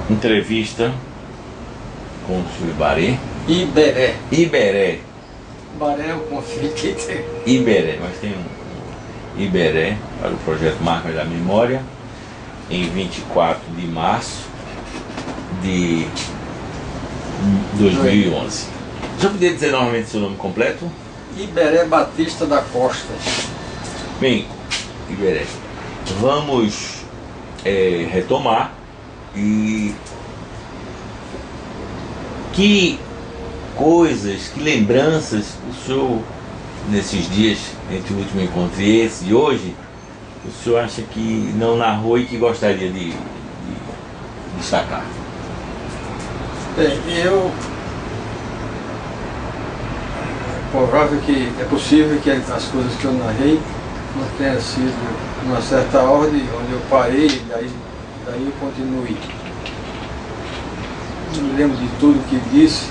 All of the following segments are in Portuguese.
Entrevista com o senhor Ibaré. Iberé. Iberé. Ibaré é o conflito. Iberé, mas tem um Iberé para o projeto Marcas da Memória, em 24 de março de 2011. O senhor poderia dizer novamente seu nome completo? Iberé Batista da Costa. Bem, Iberé, vamos retomar e que coisas, que lembranças o senhor, nesses dias entre o último encontro e esse de hoje, o senhor acha que não narrou e que gostaria de destacar? Bem, é possível que as coisas que eu narrei não tenham sido numa certa ordem, onde eu parei e daí eu continuei. Não me lembro de tudo que disse.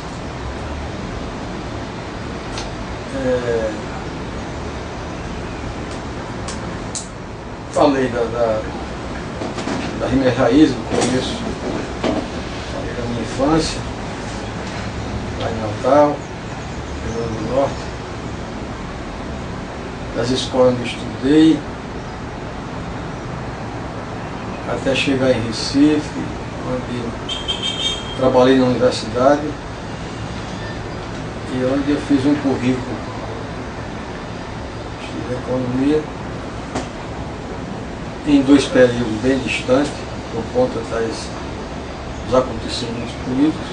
Falei da Rimas Raiz, no começo, falei da minha infância, lá em Natal, Rio Grande do Norte, das escolas onde estudei, até chegar em Recife, onde trabalhei na universidade e onde eu fiz um currículo de economia em 2 períodos bem distantes, por conta dos acontecimentos políticos.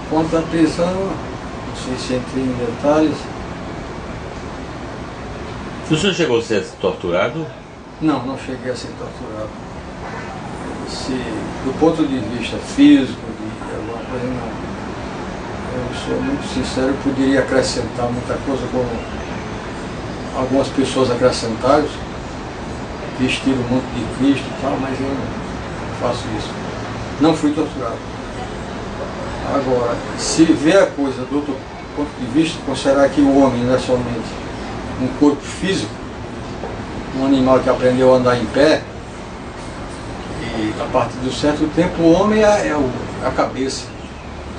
Quanto à prisão, não sei se entrei em detalhes. O senhor chegou a ser torturado? Não cheguei a ser torturado. Do ponto de vista físico, de alguma coisa, não. Eu sou muito sincero, eu poderia acrescentar muita coisa, como algumas pessoas acrescentaram, vestiram o manto de Cristo e tal, mas eu não faço isso. Não fui torturado. Agora, se ver a coisa do outro ponto de vista, considerar que o homem não é somente um corpo físico, um animal que aprendeu a andar em pé, e a partir de um certo tempo o homem é a cabeça,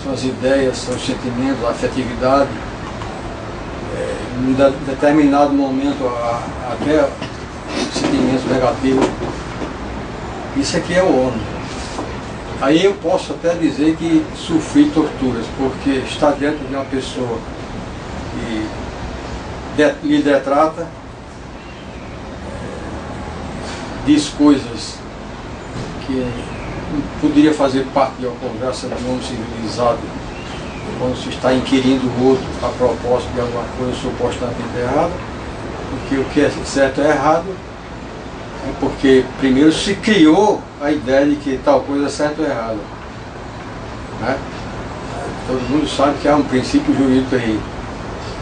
são as ideias, são os sentimentos, a afetividade, em determinado momento até sentimentos negativos. Isso aqui é o homem. Aí eu posso até dizer que sofri torturas, porque estar dentro de uma pessoa que lhe detrata, diz coisas que não poderia fazer parte de uma conversa de um homem civilizado, quando se está inquirindo o outro a propósito de alguma coisa supostamente errada, porque o que é certo é errado, é porque primeiro se criou a ideia de que tal coisa é certo ou errado. Né? Todo mundo sabe que há um princípio jurídico aí.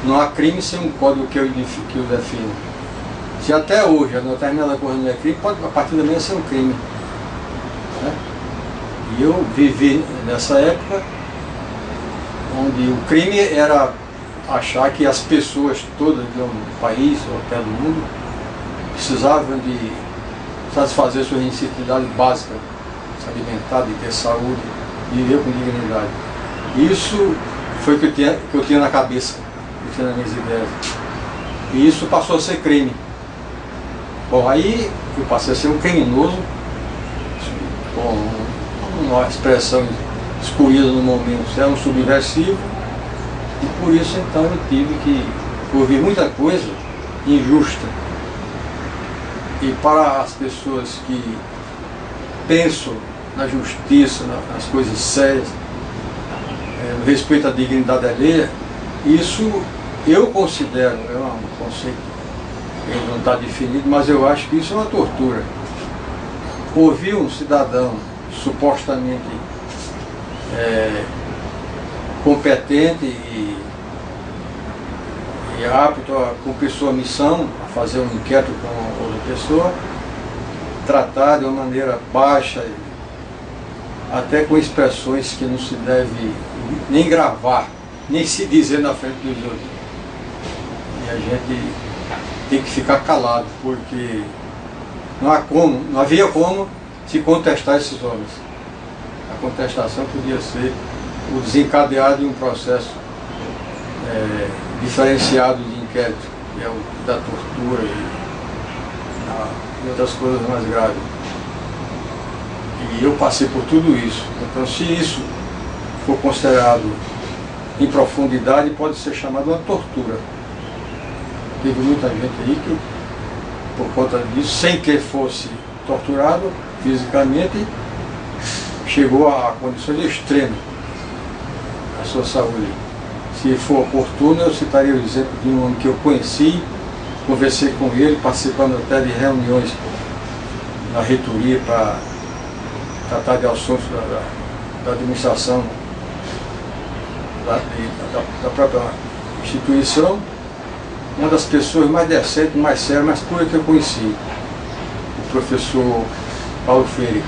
Não há crime sem um código que o define. Se até hoje a determinada coisa não é crime, pode a partir da manhã ser um crime. Né? E eu vivi nessa época onde o crime era achar que as pessoas todas do país ou até do mundo precisavam de satisfazer suas necessidades básicas, se alimentar, de ter saúde, de viver com dignidade. Isso foi o que eu tinha na cabeça, que eu tinha nas minhas ideias. E isso passou a ser crime. Bom, aí eu passei a ser um criminoso, com uma expressão escolhida no momento, era um subversivo, e por isso então eu tive que ouvir muita coisa injusta. E para as pessoas que pensam na justiça, nas coisas sérias, no respeito à dignidade alheia, isso eu considero, é um conceito que não está definido, mas eu acho que isso é uma tortura. Ouvir um cidadão supostamente competente e apto a cumprir sua missão, a fazer um inquérito com outra pessoa, tratar de uma maneira baixa, até com expressões que não se deve nem gravar, nem se dizer na frente dos outros. E a gente tem que ficar calado, porque não havia como se contestar esses homens. A contestação podia ser o desencadear de um processo diferenciado de inquérito, que é o da tortura e outras coisas mais graves. E eu passei por tudo isso. Então, se isso for considerado em profundidade, pode ser chamado uma tortura. Teve muita gente aí que, por conta disso, sem que fosse torturado fisicamente, chegou a condições extremas a sua saúde. Se for oportuno, eu citaria o exemplo de um homem que eu conheci, conversei com ele, participando até de reuniões na reitoria para tratar de assuntos da administração da própria instituição. Uma das pessoas mais decentes, mais sérias, mais puras que eu conheci, o professor Paulo Freire.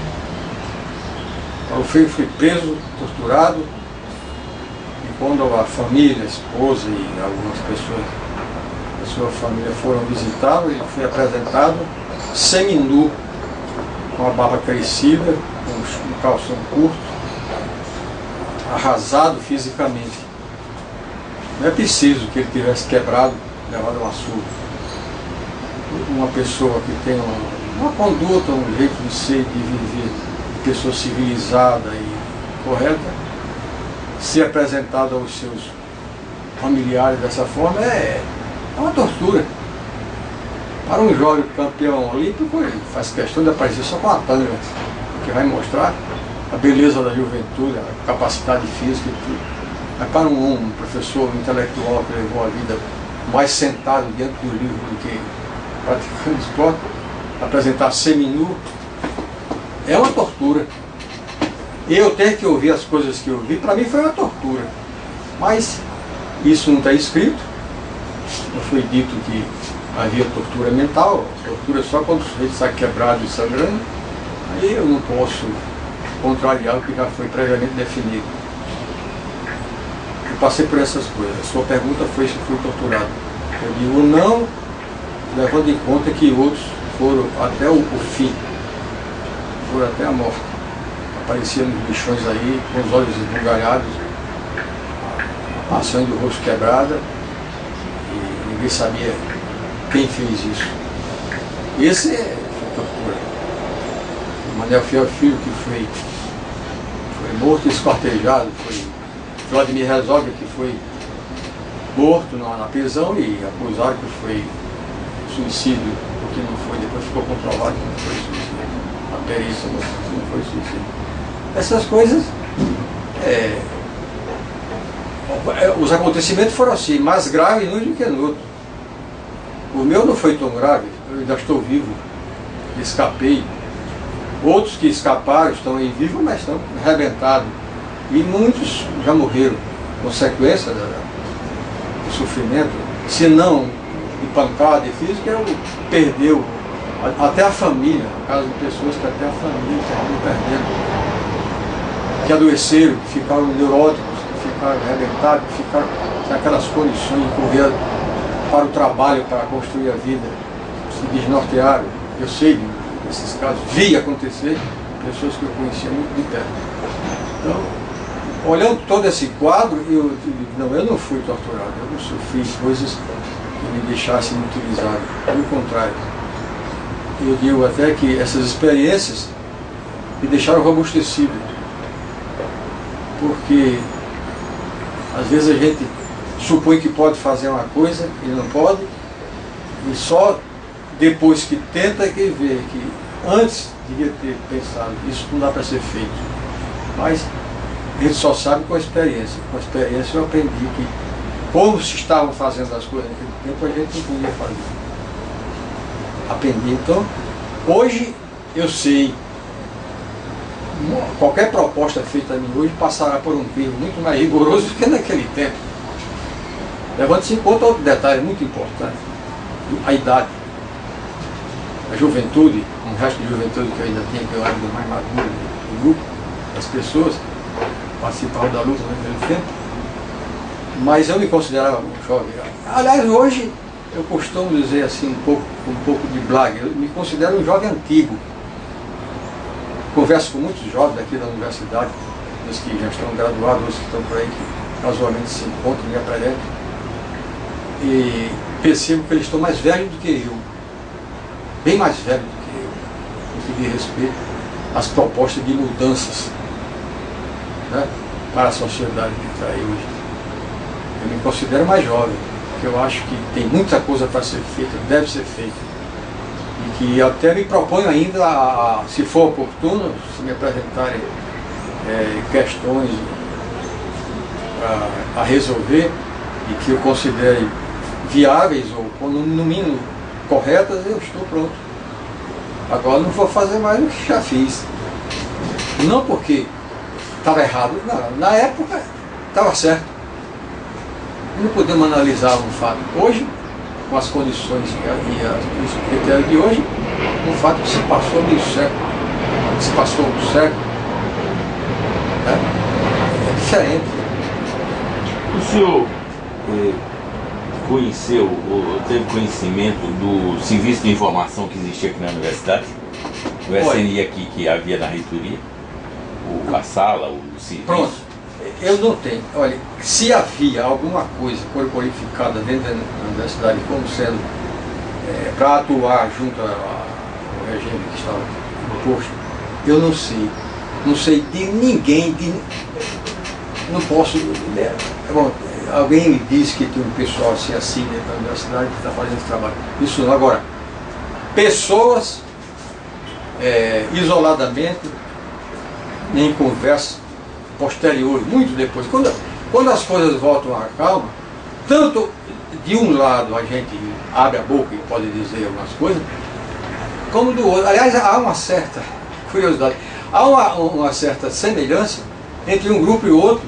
Paulo Freire foi preso, torturado, e quando a família, a esposa e algumas pessoas da sua família foram visitá-lo, ele foi apresentado seminu, com a barba crescida, com um calção curto, arrasado fisicamente. Não é preciso que ele tivesse quebrado, levado um açúcar. Uma pessoa que tem uma conduta, um jeito de ser, de viver, de pessoa civilizada e correta, ser apresentada aos seus familiares dessa forma é uma tortura. Para um jovem campeão olímpico, ele faz questão de aparecer só com a tanga, que vai mostrar a beleza da juventude, a capacidade física e tudo. Mas para um professor intelectual que levou a vida mais sentado diante do livro do que praticando esporte, apresentar seminu é uma tortura. Eu ter que ouvir as coisas que eu vi, para mim foi uma tortura. Mas isso não está escrito. Não foi dito que havia tortura mental. Tortura só quando o sujeito está quebrado e sangrando. Aí eu não posso contrariar o que já foi previamente definido. Eu passei por essas coisas. A sua pergunta foi se fui torturado. Eu digo não, levando em conta que outros foram até o fim, foram até a morte. Apareciam nos bichões aí, com os olhos esbugalhados, a sangue do rosto quebrada, e ninguém sabia quem fez isso. Esse foi tortura. O Manuel Fiel Filho, que foi morto e esquartejado, foi Vladimir Herzog, que foi morto na prisão e acusaram que foi suicídio, porque não foi, depois ficou comprovado que não foi suicídio. A perícia mostrou que não foi suicídio. Essas coisas, os acontecimentos foram assim, mais graves num do que no outro. O meu não foi tão grave, eu ainda estou vivo, escapei. Outros que escaparam estão aí vivos, mas estão arrebentados. E muitos já morreram, consequência do sofrimento, se não de pancada e física, perdeu até a família, no caso de pessoas que até a família terminou perdendo, que adoeceram, que ficaram neuróticos, que ficaram arrebentados, que ficaram naquelas condições de correr para o trabalho, para construir a vida, se desnortearam. Eu sei desses casos, vi acontecer, pessoas que eu conhecia muito de perto. Então, olhando todo esse quadro, eu não fui torturado, eu não sofri coisas que me deixassem inutilizado, pelo contrário. Eu digo até que essas experiências me deixaram robustecido, porque às vezes a gente supõe que pode fazer uma coisa e não pode, e só depois que tenta que vê que antes devia ter pensado, isso não dá para ser feito. Mas a gente só sabe com a experiência. Com a experiência eu aprendi que, como se estavam fazendo as coisas naquele tempo, a gente não podia fazer. Aprendi. Então, hoje eu sei, qualquer proposta feita a mim hoje passará por um crivo muito mais rigoroso do que naquele tempo. Levando-se em conta outro detalhe muito importante, a idade. A juventude, um resto de juventude que eu ainda tinha, que eu era mais maduro do grupo, das pessoas participavam da luta naquele tempo, mas eu me considerava um jovem. Aliás, hoje eu costumo dizer assim, um pouco de blague, eu me considero um jovem antigo. Converso com muitos jovens aqui da universidade, os que já estão graduados, os que estão por aí, que casualmente se encontram e apresentam, e percebo que eles estão mais velhos do que eu, bem mais velhos do que eu, no que diz respeito às propostas de mudanças, né, para a sociedade que está aí hoje. Eu me considero mais jovem, porque eu acho que tem muita coisa para ser feita, deve ser feita. E que até me proponho ainda, se for oportuno, se me apresentarem questões a resolver e que eu considere viáveis ou no mínimo corretas, eu estou pronto. Agora não vou fazer mais do que já fiz. Não porque estava errado, não, na época estava certo. Não podemos analisar um fato hoje, com as condições e os critérios de hoje, um fato que se passou meio século, que se passou um século, né? É diferente. O senhor conheceu ou teve conhecimento do serviço de informação que existia aqui na universidade? O SNI aqui que havia na reitoria? A sala, o serviço? Pronto. Eu não tenho. Olha, se havia alguma coisa qualificada dentro da universidade como sendo para atuar junto ao regime que estava imposto, eu não sei. Não sei de ninguém, não posso. Bom, alguém me disse que tem um pessoal assim dentro da universidade que está fazendo esse trabalho. Isso não. Agora, pessoas isoladamente, em conversa posterior, muito depois, quando as coisas voltam à calma, tanto de um lado a gente abre a boca e pode dizer algumas coisas, como do outro. Aliás, há uma certa curiosidade, há uma certa semelhança entre um grupo e outro,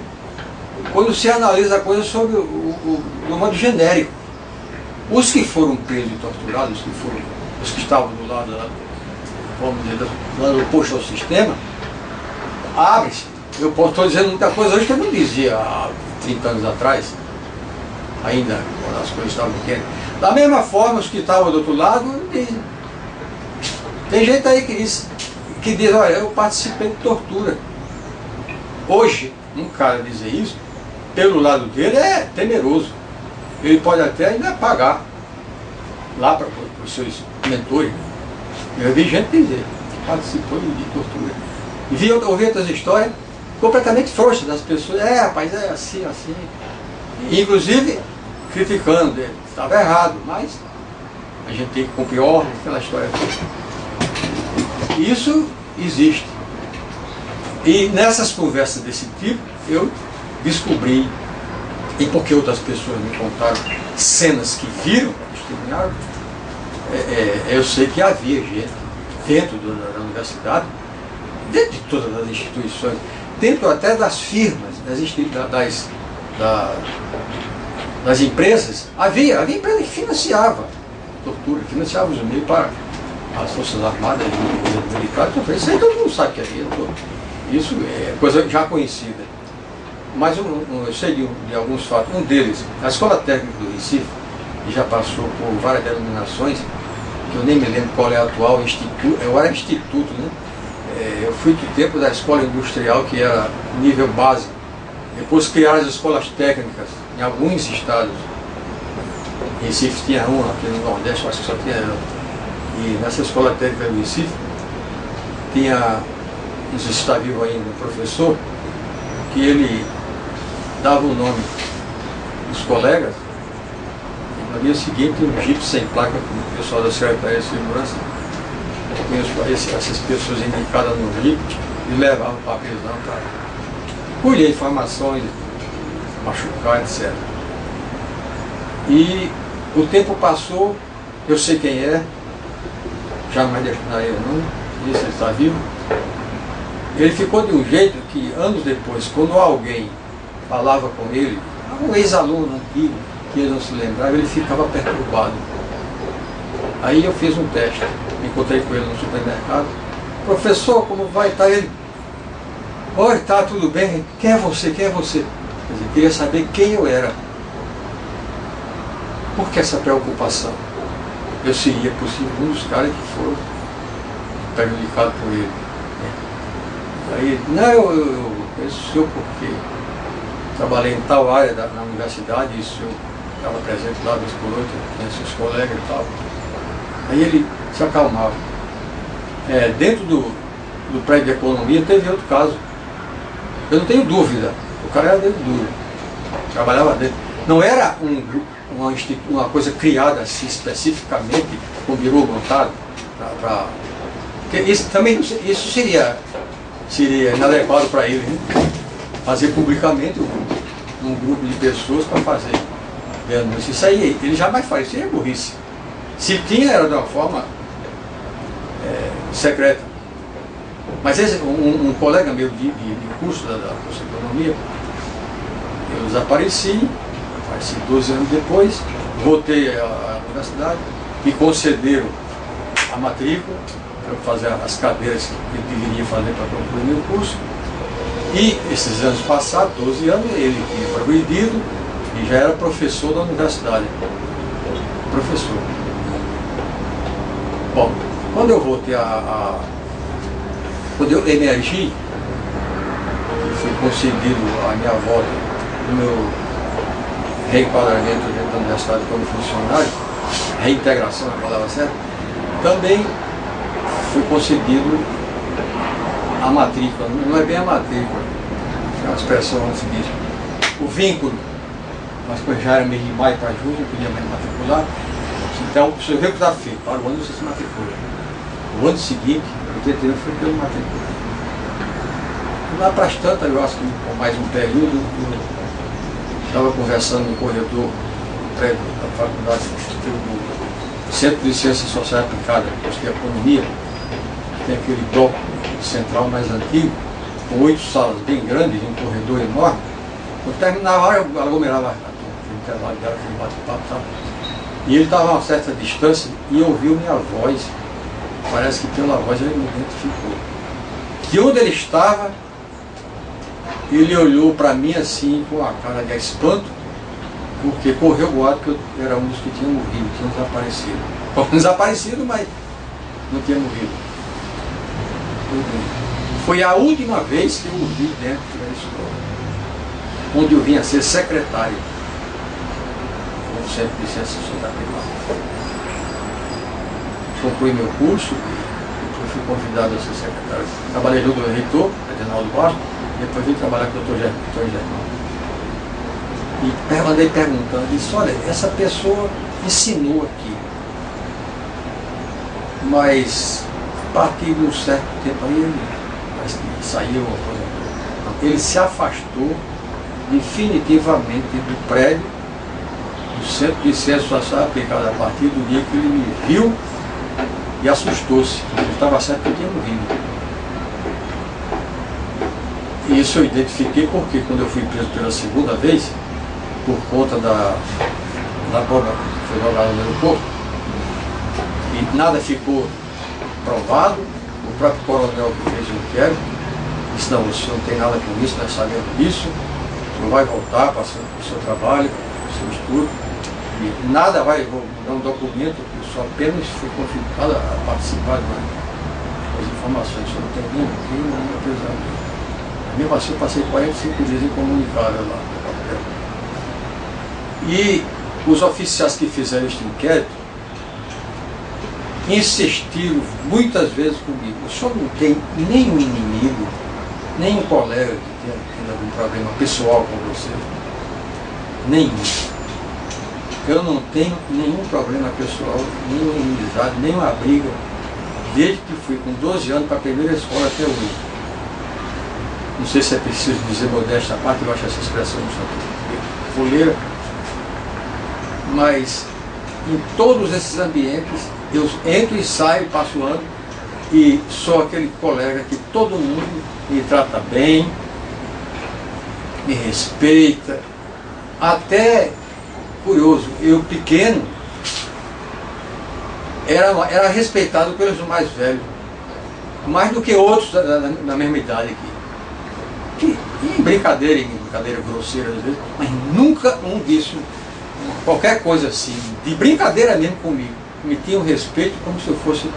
quando se analisa a coisa sobre o modo genérico. Os que foram presos e torturados, os que estavam do lado, vamos dizer, do lado oposto ao sistema, abre-se. Eu estou dizendo muita coisa hoje que eu não dizia há 30 anos atrás, ainda, quando as coisas estavam pequenas. Da mesma forma, os que estavam do outro lado dizem. Tem gente aí que diz, olha, eu participei de tortura. Hoje, um cara dizer isso, pelo lado dele, é temeroso. Ele pode até ainda pagar lá para os seus mentores. Eu vi gente dizer que participou de tortura. E ouvi outras histórias completamente frouxas das pessoas. Rapaz, é assim, assim. E, inclusive, criticando ele. Estava errado, mas a gente tem que cumprir ordem, aquela história toda. Isso existe. E nessas conversas desse tipo, eu descobri, e porque outras pessoas me contaram cenas que viram, testemunharam, eu sei que havia gente dentro da universidade, dentro de todas as instituições, dentro até das firmas, das empresas, havia empresa que financiava tortura, financiava os meios para as Forças Armadas e militares. Isso aí todo mundo sabe que havia. Isso é coisa já conhecida. Mas eu sei de alguns fatos. Um deles, a Escola Técnica do Recife, que já passou por várias denominações, que eu nem me lembro qual é a atual, instituto, eu era instituto, né? Eu fui do tempo da escola industrial, que era nível básico. Depois criaram as escolas técnicas em alguns estados. Em Recife tinha uma, aqui no Nordeste, acho que só tinha ela. E nessa escola técnica do Recife, tinha, não sei se está vivo ainda, um professor, que ele dava o nome dos colegas, e no dia seguinte um jipe sem placa, com o pessoal da Secretaria de Segurança, essas pessoas indicadas no jipe, e levavam para a prisão para colher informações, machucar, etc. E o tempo passou, eu sei quem é, jamais deixarei o nome, esse ele está vivo. Ele ficou de um jeito que, anos depois, quando alguém falava com ele, um ex-aluno antigo, que ele não se lembrava, ele ficava perturbado. Aí eu fiz um teste, encontrei com ele no supermercado. Professor, como vai? Tá ele? Oi, tá, tudo bem? Quem é você? Quem é você? Quer dizer, queria saber quem eu era. Por que essa preocupação? Eu seria possível um dos caras que foram prejudicados por ele. Aí ele, não, eu conheço o senhor porque trabalhei em tal área na universidade, e o senhor estava presente lá, vez por outra, conhece os colegas e tal. Aí ele se acalmava. Dentro do prédio de economia teve outro caso. Eu não tenho dúvida, o cara era dentro duro, trabalhava dentro. Não era uma coisa criada assim especificamente, com birô montado, porque isso também isso seria inadequado para ele, né? Fazer publicamente um grupo de pessoas para fazer denúncia. Isso aí ele jamais faria, isso aí é burrice. Se tinha, era de uma forma secreta. Mas um colega meu de curso da curso de economia, eu desapareci, apareci 12 anos depois, voltei à universidade, me concederam a matrícula para eu fazer as cadeiras que eu deveria fazer para concluir meu curso. E esses anos passados, 12 anos, ele tinha progredido e já era professor da universidade. Professor. Bom, quando eu voltei quando eu emergi, fui concedido a minha volta no meu reenquadramento dentro da universidade como funcionário, reintegração, a palavra certa, também fui concedido a matrícula, não é bem a matrícula, é uma expressão antes disso, o vínculo, mas quando já era mês de maio para junho, eu podia me matricular. Então, o senhor vê o que está feito, para o ano você se matricula. O ano seguinte, eu tentei, foi que eu me matriculei. Lá para as tantas, eu acho que com mais um período, eu estava conversando no corredor do prédio da faculdade do Centro de Ciências Sociais Aplicadas, curso de Economia, que tem aquele bloco central mais antigo, com 8 salas bem grandes, um corredor enorme. Quando terminava a hora, eu aglomerava aquele intervalo dela, aquele bate-papo e tal. E ele estava a uma certa distância e ouviu minha voz. Parece que pela voz ele me identificou. De onde ele estava, ele olhou para mim assim, com a cara de espanto, porque correu o boato que eu era um dos que tinha morrido, tinha desaparecido. Desaparecido, mas não tinha morrido. Foi a última vez que eu o vi dentro da escola, onde eu vinha ser secretário do Centro de Ciências Sociais Aplicadas. Concluí meu curso, eu fui convidado a ser secretário. Trabalhei junto com o reitor, Reginaldo Bastos, depois vim trabalhar com o Dr. Germão. E andei perguntando, disse, olha, essa pessoa ensinou aqui, mas a partir de um certo tempo aí ele parece que saiu, ele se afastou definitivamente do prédio do Centro de Ciências Sociais Aplicadas a partir do dia que ele me viu e assustou-se, ele estava certo que eu tinha morrido. E isso eu identifiquei porque quando eu fui preso pela segunda vez, por conta da bomba que foi jogada no aeroporto, e nada ficou provado, o próprio coronel que fez o inquérito disse, não, o senhor não tem nada com isso, nós sabemos disso, o senhor vai voltar para o seu trabalho, para o seu estudo, e nada vai mudar um documento, eu só apenas fui convidado a participar das informações, o senhor não tem nem crime, nem apesar. Mesmo assim eu passei 45 dias incomunicável lá no papel. E os oficiais que fizeram este inquérito insistiram muitas vezes comigo, o senhor não tem nenhum inimigo, nenhum colega que tenha algum problema pessoal com você? Nenhum. Eu não tenho nenhum problema pessoal, nenhuma inimizade, nenhuma briga, desde que fui com 12 anos para a primeira escola até hoje. Não sei se é preciso dizer modéstia à parte, eu acho essa expressão fuleira, mas em todos esses ambientes eu entro e saio, passo ano e sou aquele colega que todo mundo me trata bem, me respeita, até, curioso, eu pequeno era respeitado pelos mais velhos, mais do que outros da mesma idade aqui. Em brincadeira grosseira às vezes, mas nunca um disse qualquer coisa assim, de brincadeira mesmo comigo, me tinham respeito como se eu fosse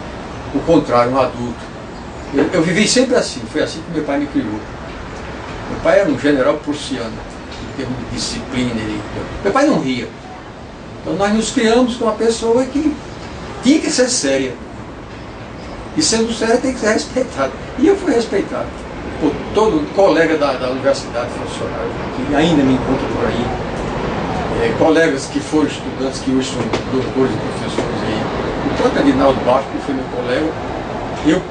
o contrário, um adulto. Eu vivi sempre assim, foi assim que meu pai me criou. Meu pai era um general prussiano, em termos de disciplina. Meu pai não ria. Então nós nos criamos com uma pessoa que tinha que ser séria. E sendo séria tem que ser respeitada. E eu fui respeitado por todo colega da universidade, funcionário, que ainda me encontro por aí. Colegas que foram estudantes, que hoje são doutores e professores aí. O próprio Adinaldo Bastos, que foi meu colega,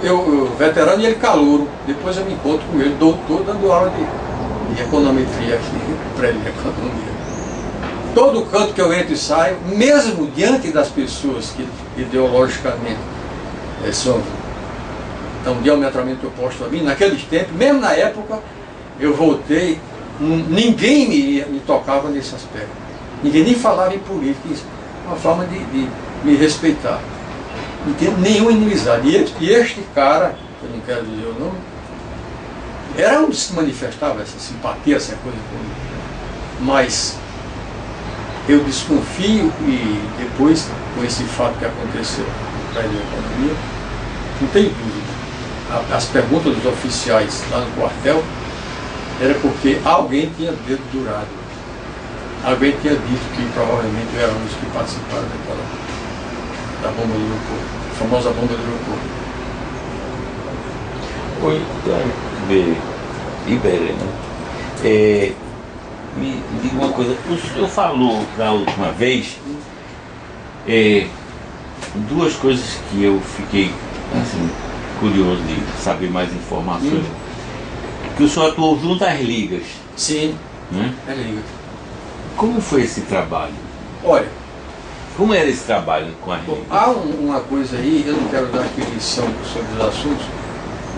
eu veterano e ele calouro. Depois eu me encontro com ele, doutor, dando aula de econometria aqui, para ele, economia. Todo canto que eu entro e saio, mesmo diante das pessoas que ideologicamente são diametralmente opostos a mim, naqueles tempos, mesmo na época, eu voltei, ninguém me tocava nesse aspecto. Ninguém nem falava em política, isso é uma forma de me respeitar. Não tinha nenhuma inimizade. E este cara, eu não quero dizer o nome, era onde se manifestava essa simpatia, essa coisa comigo. Mas eu desconfio, e depois, com esse fato que aconteceu no prédio da economia, não tem dúvida. As perguntas dos oficiais lá no quartel era porque alguém tinha dedo durado. Alguém tinha dito que provavelmente eram os que participaram da bomba do aeroporto, a famosa bomba do aeroporto. Oi, então, Iberê, né? Me diga uma coisa, o senhor falou da última vez duas coisas que eu fiquei assim, curioso de saber mais informações. Que o senhor atuou junto às ligas. Sim, né? é liga. Como foi esse trabalho? Olha, como era esse trabalho com as ligas? Há uma coisa aí, eu não quero dar aqui lição sobre os assuntos,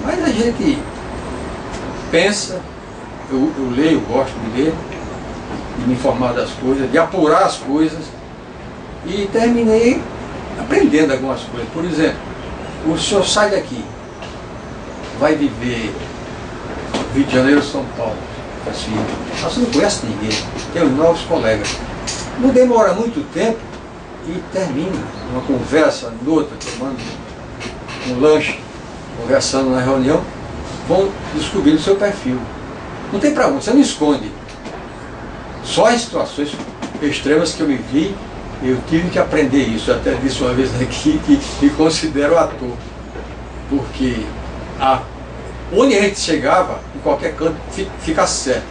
mas a gente pensa, eu leio, gosto de ler, de me informar das coisas, de apurar as coisas, e terminei aprendendo algumas coisas. Por exemplo, o senhor sai daqui, vai viver Rio de Janeiro, São Paulo, assim, você não conhece ninguém, tem os novos colegas. Não demora muito tempo e termina uma conversa, noutra, tomando um lanche, conversando na reunião, vão descobrindo o seu perfil. Não tem pra onde, você não esconde. Só em situações extremas que eu me vi, eu tive que aprender isso. Eu até disse uma vez aqui que me considero ator. Porque onde a gente chegava, em qualquer canto, fica certo.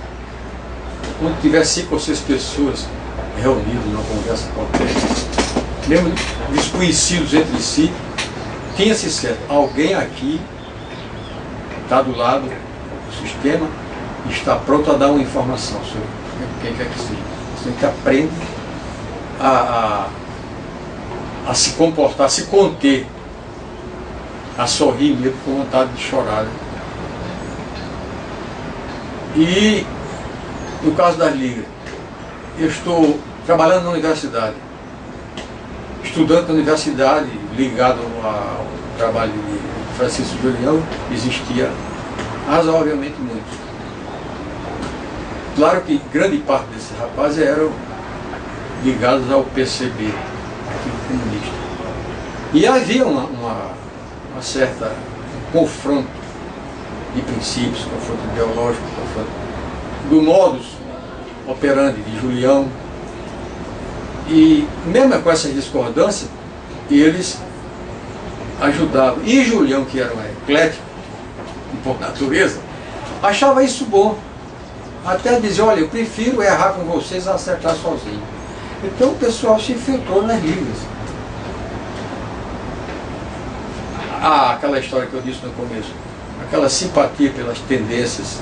Quando tiver 5 ou 6 pessoas reunidas numa conversa qualquer, mesmo desconhecidos entre si, tinha-se certo. Alguém aqui está do lado do sistema e está pronto a dar uma informação sobre quem quer que seja. Você tem que aprender a se comportar, a se conter, a sorrir mesmo com vontade de chorar. E no caso das ligas, eu estou trabalhando na universidade, estudante na universidade, ligado ao trabalho de Francisco Julião, existia razoavelmente muito. Claro que grande parte desses rapazes eram ligados ao PCB, Partido Comunista. E havia uma certa confronto de princípios, confronto ideológico, confronto do modus operandi de Julião. E mesmo com essas discordâncias, eles ajudavam. E Julião, que era um eclético, por natureza, achava isso bom. Até dizer, olha, eu prefiro errar com vocês a acertar sozinho. Então o pessoal se infiltrou nas ligas. Aquela história que eu disse no começo, aquela simpatia pelas tendências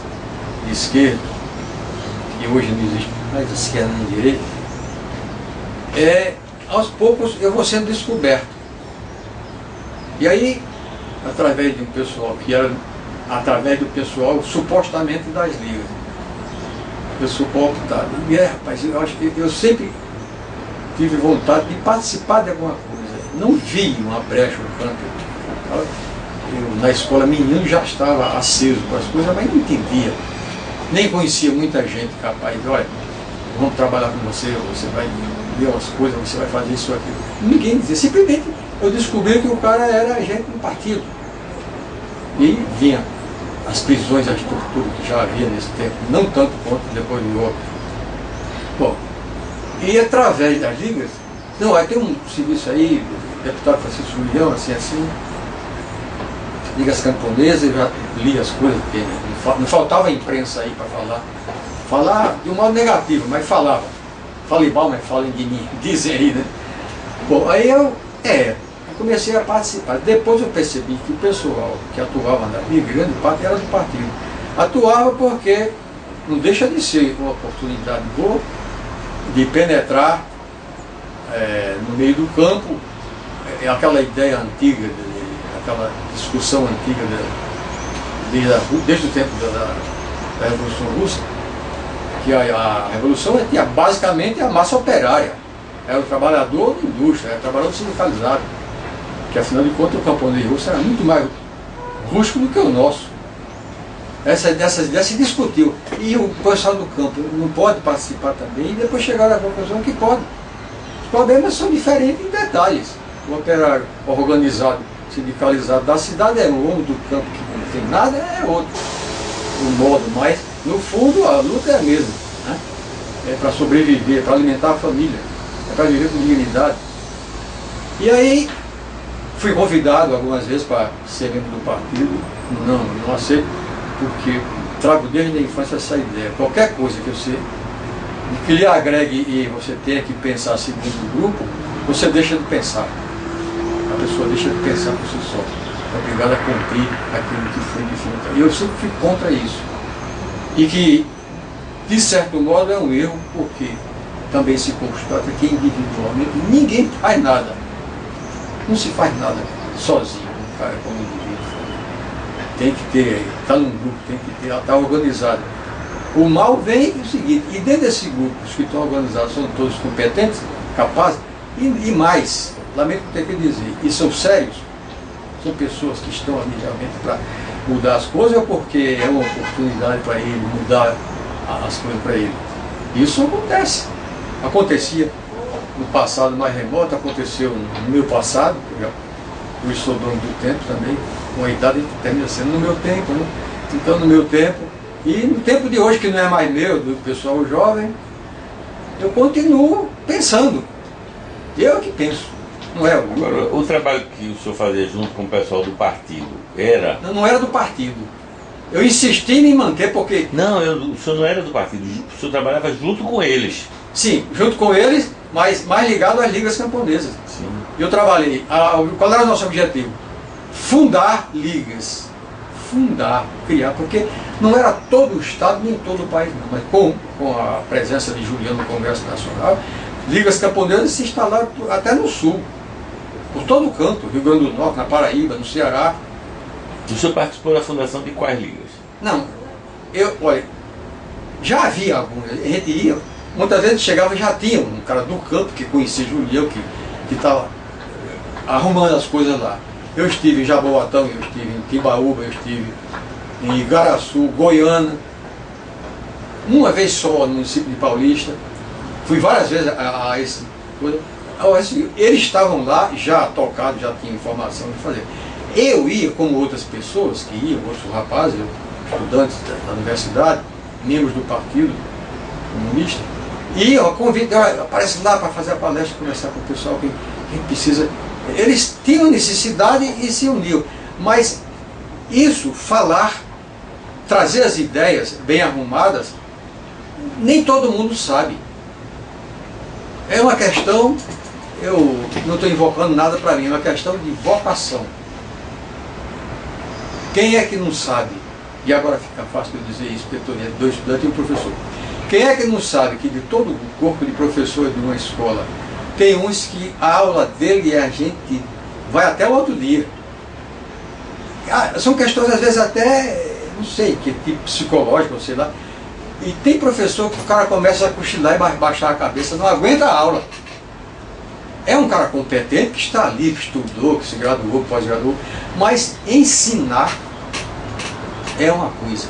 de esquerda, que hoje não existe mais esquerda nem direita, aos poucos eu vou sendo descoberto. E aí, através de um pessoal que era através do pessoal supostamente das ligas, eu sou cooptado. E rapaz, eu sempre tive vontade de participar de alguma coisa. Não vi uma brecha no campo. Eu, na escola, menino, já estava aceso com as coisas, mas não entendia. Nem conhecia muita gente capaz de, olha, vamos trabalhar com você, você vai ler umas coisas, você vai fazer isso ou aquilo. Ninguém dizia, simplesmente eu descobri que o cara era agente do partido. E vinha as prisões, as torturas que já havia nesse tempo, não tanto quanto depois do outro. Bom, e através das ligas, não, aí tem um serviço aí, o deputado Francisco Julião, assim, ligas camponesas, eu já li as coisas, porque não faltava imprensa aí para falar de um modo negativo, mas falava. Falei mal, mas falem de mim, dizem aí, né? Bom, aí eu comecei a participar. Depois eu percebi que o pessoal que atuava na Liga, grande parte era do partido. Atuava porque não deixa de ser uma oportunidade boa de penetrar no meio do campo, aquela ideia antiga, aquela discussão antiga desde o tempo da Revolução Russa, que a Revolução tinha basicamente a massa operária, era o trabalhador da indústria, era o trabalhador sindicalizado, que afinal de contas o camponês russo era muito mais rústico do que o nosso. Dessas ideias se discutiu, e o pessoal do campo não pode participar também, e depois chegaram à conclusão que pode. Os problemas são diferentes em detalhes. O operário organizado, sindicalizado da cidade é um, o homem do campo que não tem nada é outro. O modo, mas no fundo a luta é a mesma, né? É para sobreviver, para alimentar a família, é para viver com dignidade. E aí fui convidado algumas vezes para ser membro do partido, não aceito, porque trago desde a infância essa ideia. Qualquer coisa que lhe agregue e você tenha que pensar segundo o grupo, você deixa de pensar. A pessoa deixa de pensar por si só. É obrigada a cumprir aquilo que foi definido. E eu sempre fui contra isso. E que, de certo modo, é um erro, porque também se constata que individualmente ninguém faz nada. Não se faz nada sozinho, um cara como indivíduo. Tem que ter, está num grupo, tem que ter, está organizado. O mal vem o seguinte, e dentro desse grupo, os que estão organizados são todos competentes, capazes, e mais, lamento ter que dizer, e são sérios, são pessoas que estão ali realmente para mudar as coisas, ou porque é uma oportunidade para ele mudar as coisas para ele. Isso acontece. Acontecia no passado mais remoto, aconteceu no meu passado, eu sou dono do tempo também, com a idade que termina sendo no meu tempo, né? Então no meu tempo, e no tempo de hoje que não é mais meu, do pessoal jovem, eu continuo pensando. Eu que penso, não é o... Agora, o trabalho que o senhor fazia junto com o pessoal do partido era... Não era do partido. Eu insisti em manter porque... Não, o senhor não era do partido, o senhor trabalhava junto com eles. Sim, junto com eles, mas mais ligado às ligas camponesas. Sim. Eu trabalhei, qual era o nosso objetivo? Fundar ligas. Fundar, criar, porque não era todo o Estado, nem todo o país, não, mas com a presença de Juliano no Congresso Nacional, ligas camponesas se instalaram até no Sul, por todo o canto, Rio Grande do Norte, na Paraíba, no Ceará. O senhor participou da fundação de quais ligas? Não, olha, já havia algumas, a gente ia, muitas vezes chegava e já tinha um cara do campo que conhecia Julião, que estava arrumando as coisas lá. Eu estive em Jaboatão, eu estive em Timbaúba, eu estive em Igaraçu, Goiânia, uma vez só no município de Paulista, fui várias vezes a esse coisa. Eles estavam lá, já tocados, já tinham informação de fazer. Eu ia, como outras pessoas que iam, outros rapazes, estudantes da universidade, membros do Partido Comunista, e eu convido, aparece lá para fazer a palestra, conversar com o pessoal, quem precisa. Eles tinham necessidade e se uniam, mas isso, falar, trazer as ideias bem arrumadas, nem todo mundo sabe. É uma questão, eu não estou invocando nada para mim, é uma questão de vocação. Quem é que não sabe? E agora fica fácil eu dizer isso, porque eu estou entre dois estudantes e um professor. Quem é que não sabe que de todo o corpo de professores de uma escola, tem uns que a aula dele e a gente vai até o outro dia. São questões às vezes até, não sei, que tipo psicológico, sei lá. E tem professor que o cara começa a cochilar e baixar a cabeça, não aguenta a aula. É um cara competente que está ali, que estudou, que se graduou, pós-graduou, mas ensinar é uma coisa.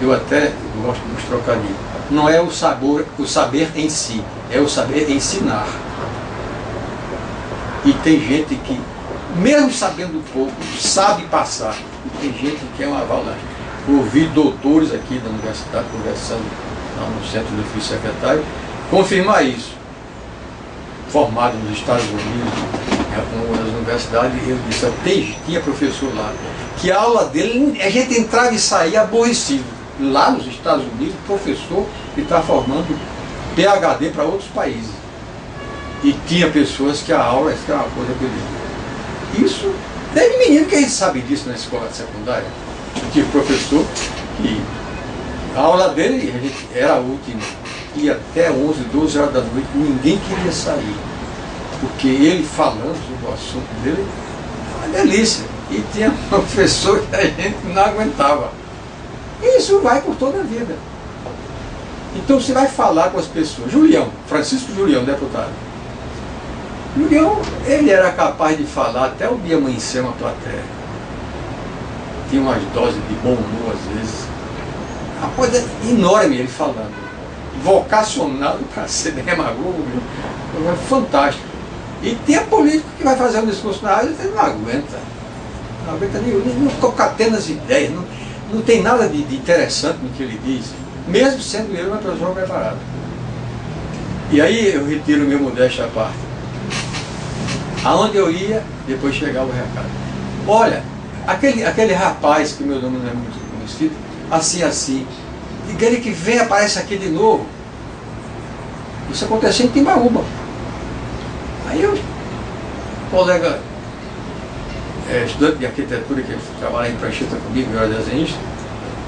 Eu até gosto de trocadilhos. Não é o saber em si, é o saber ensinar. E tem gente que, mesmo sabendo pouco, sabe passar. E tem gente que é uma avalanche. Ouvi doutores aqui da universidade conversando lá no centro do ofício secretário, confirmar isso. Formado nos Estados Unidos, em uma das universidades, ele disse, tinha professor lá, que a aula dele, a gente entrava e saía aborrecido. Lá nos Estados Unidos, professor que está formando PhD para outros países. E tinha pessoas que a aula era uma coisa beleza. Isso, desde menino que a gente sabe disso na escola secundária. Tinha professor que a aula dele era a última, ia até 11, 12 horas da noite, ninguém queria sair. Porque ele falando sobre o assunto dele, era uma delícia. E tinha professor que a gente não aguentava. E isso vai por toda a vida. Então você vai falar com as pessoas. Julião, Francisco Julião, deputado. Julião, ele era capaz de falar até o dia amanhecer uma plateia. Tinha umas doses de bom humor às vezes. Uma coisa enorme ele falando. Vocacionado para ser demagogo. Fantástico. E tem a político que vai fazer um discurso na área e não aguenta. Não aguenta não concatena as ideias. Não tem nada de interessante no que ele diz. Mesmo sendo ele uma pessoa preparada. E aí eu retiro o meu modesto à parte. Aonde eu ia, depois chegava o recado. Olha, aquele rapaz, que meu nome não é muito conhecido, assim, aquele que vem aparece aqui de novo. Isso aconteceu em Timbaúba. Aí o colega, estudante de arquitetura, que trabalha em prancheta comigo, eu era desenhista,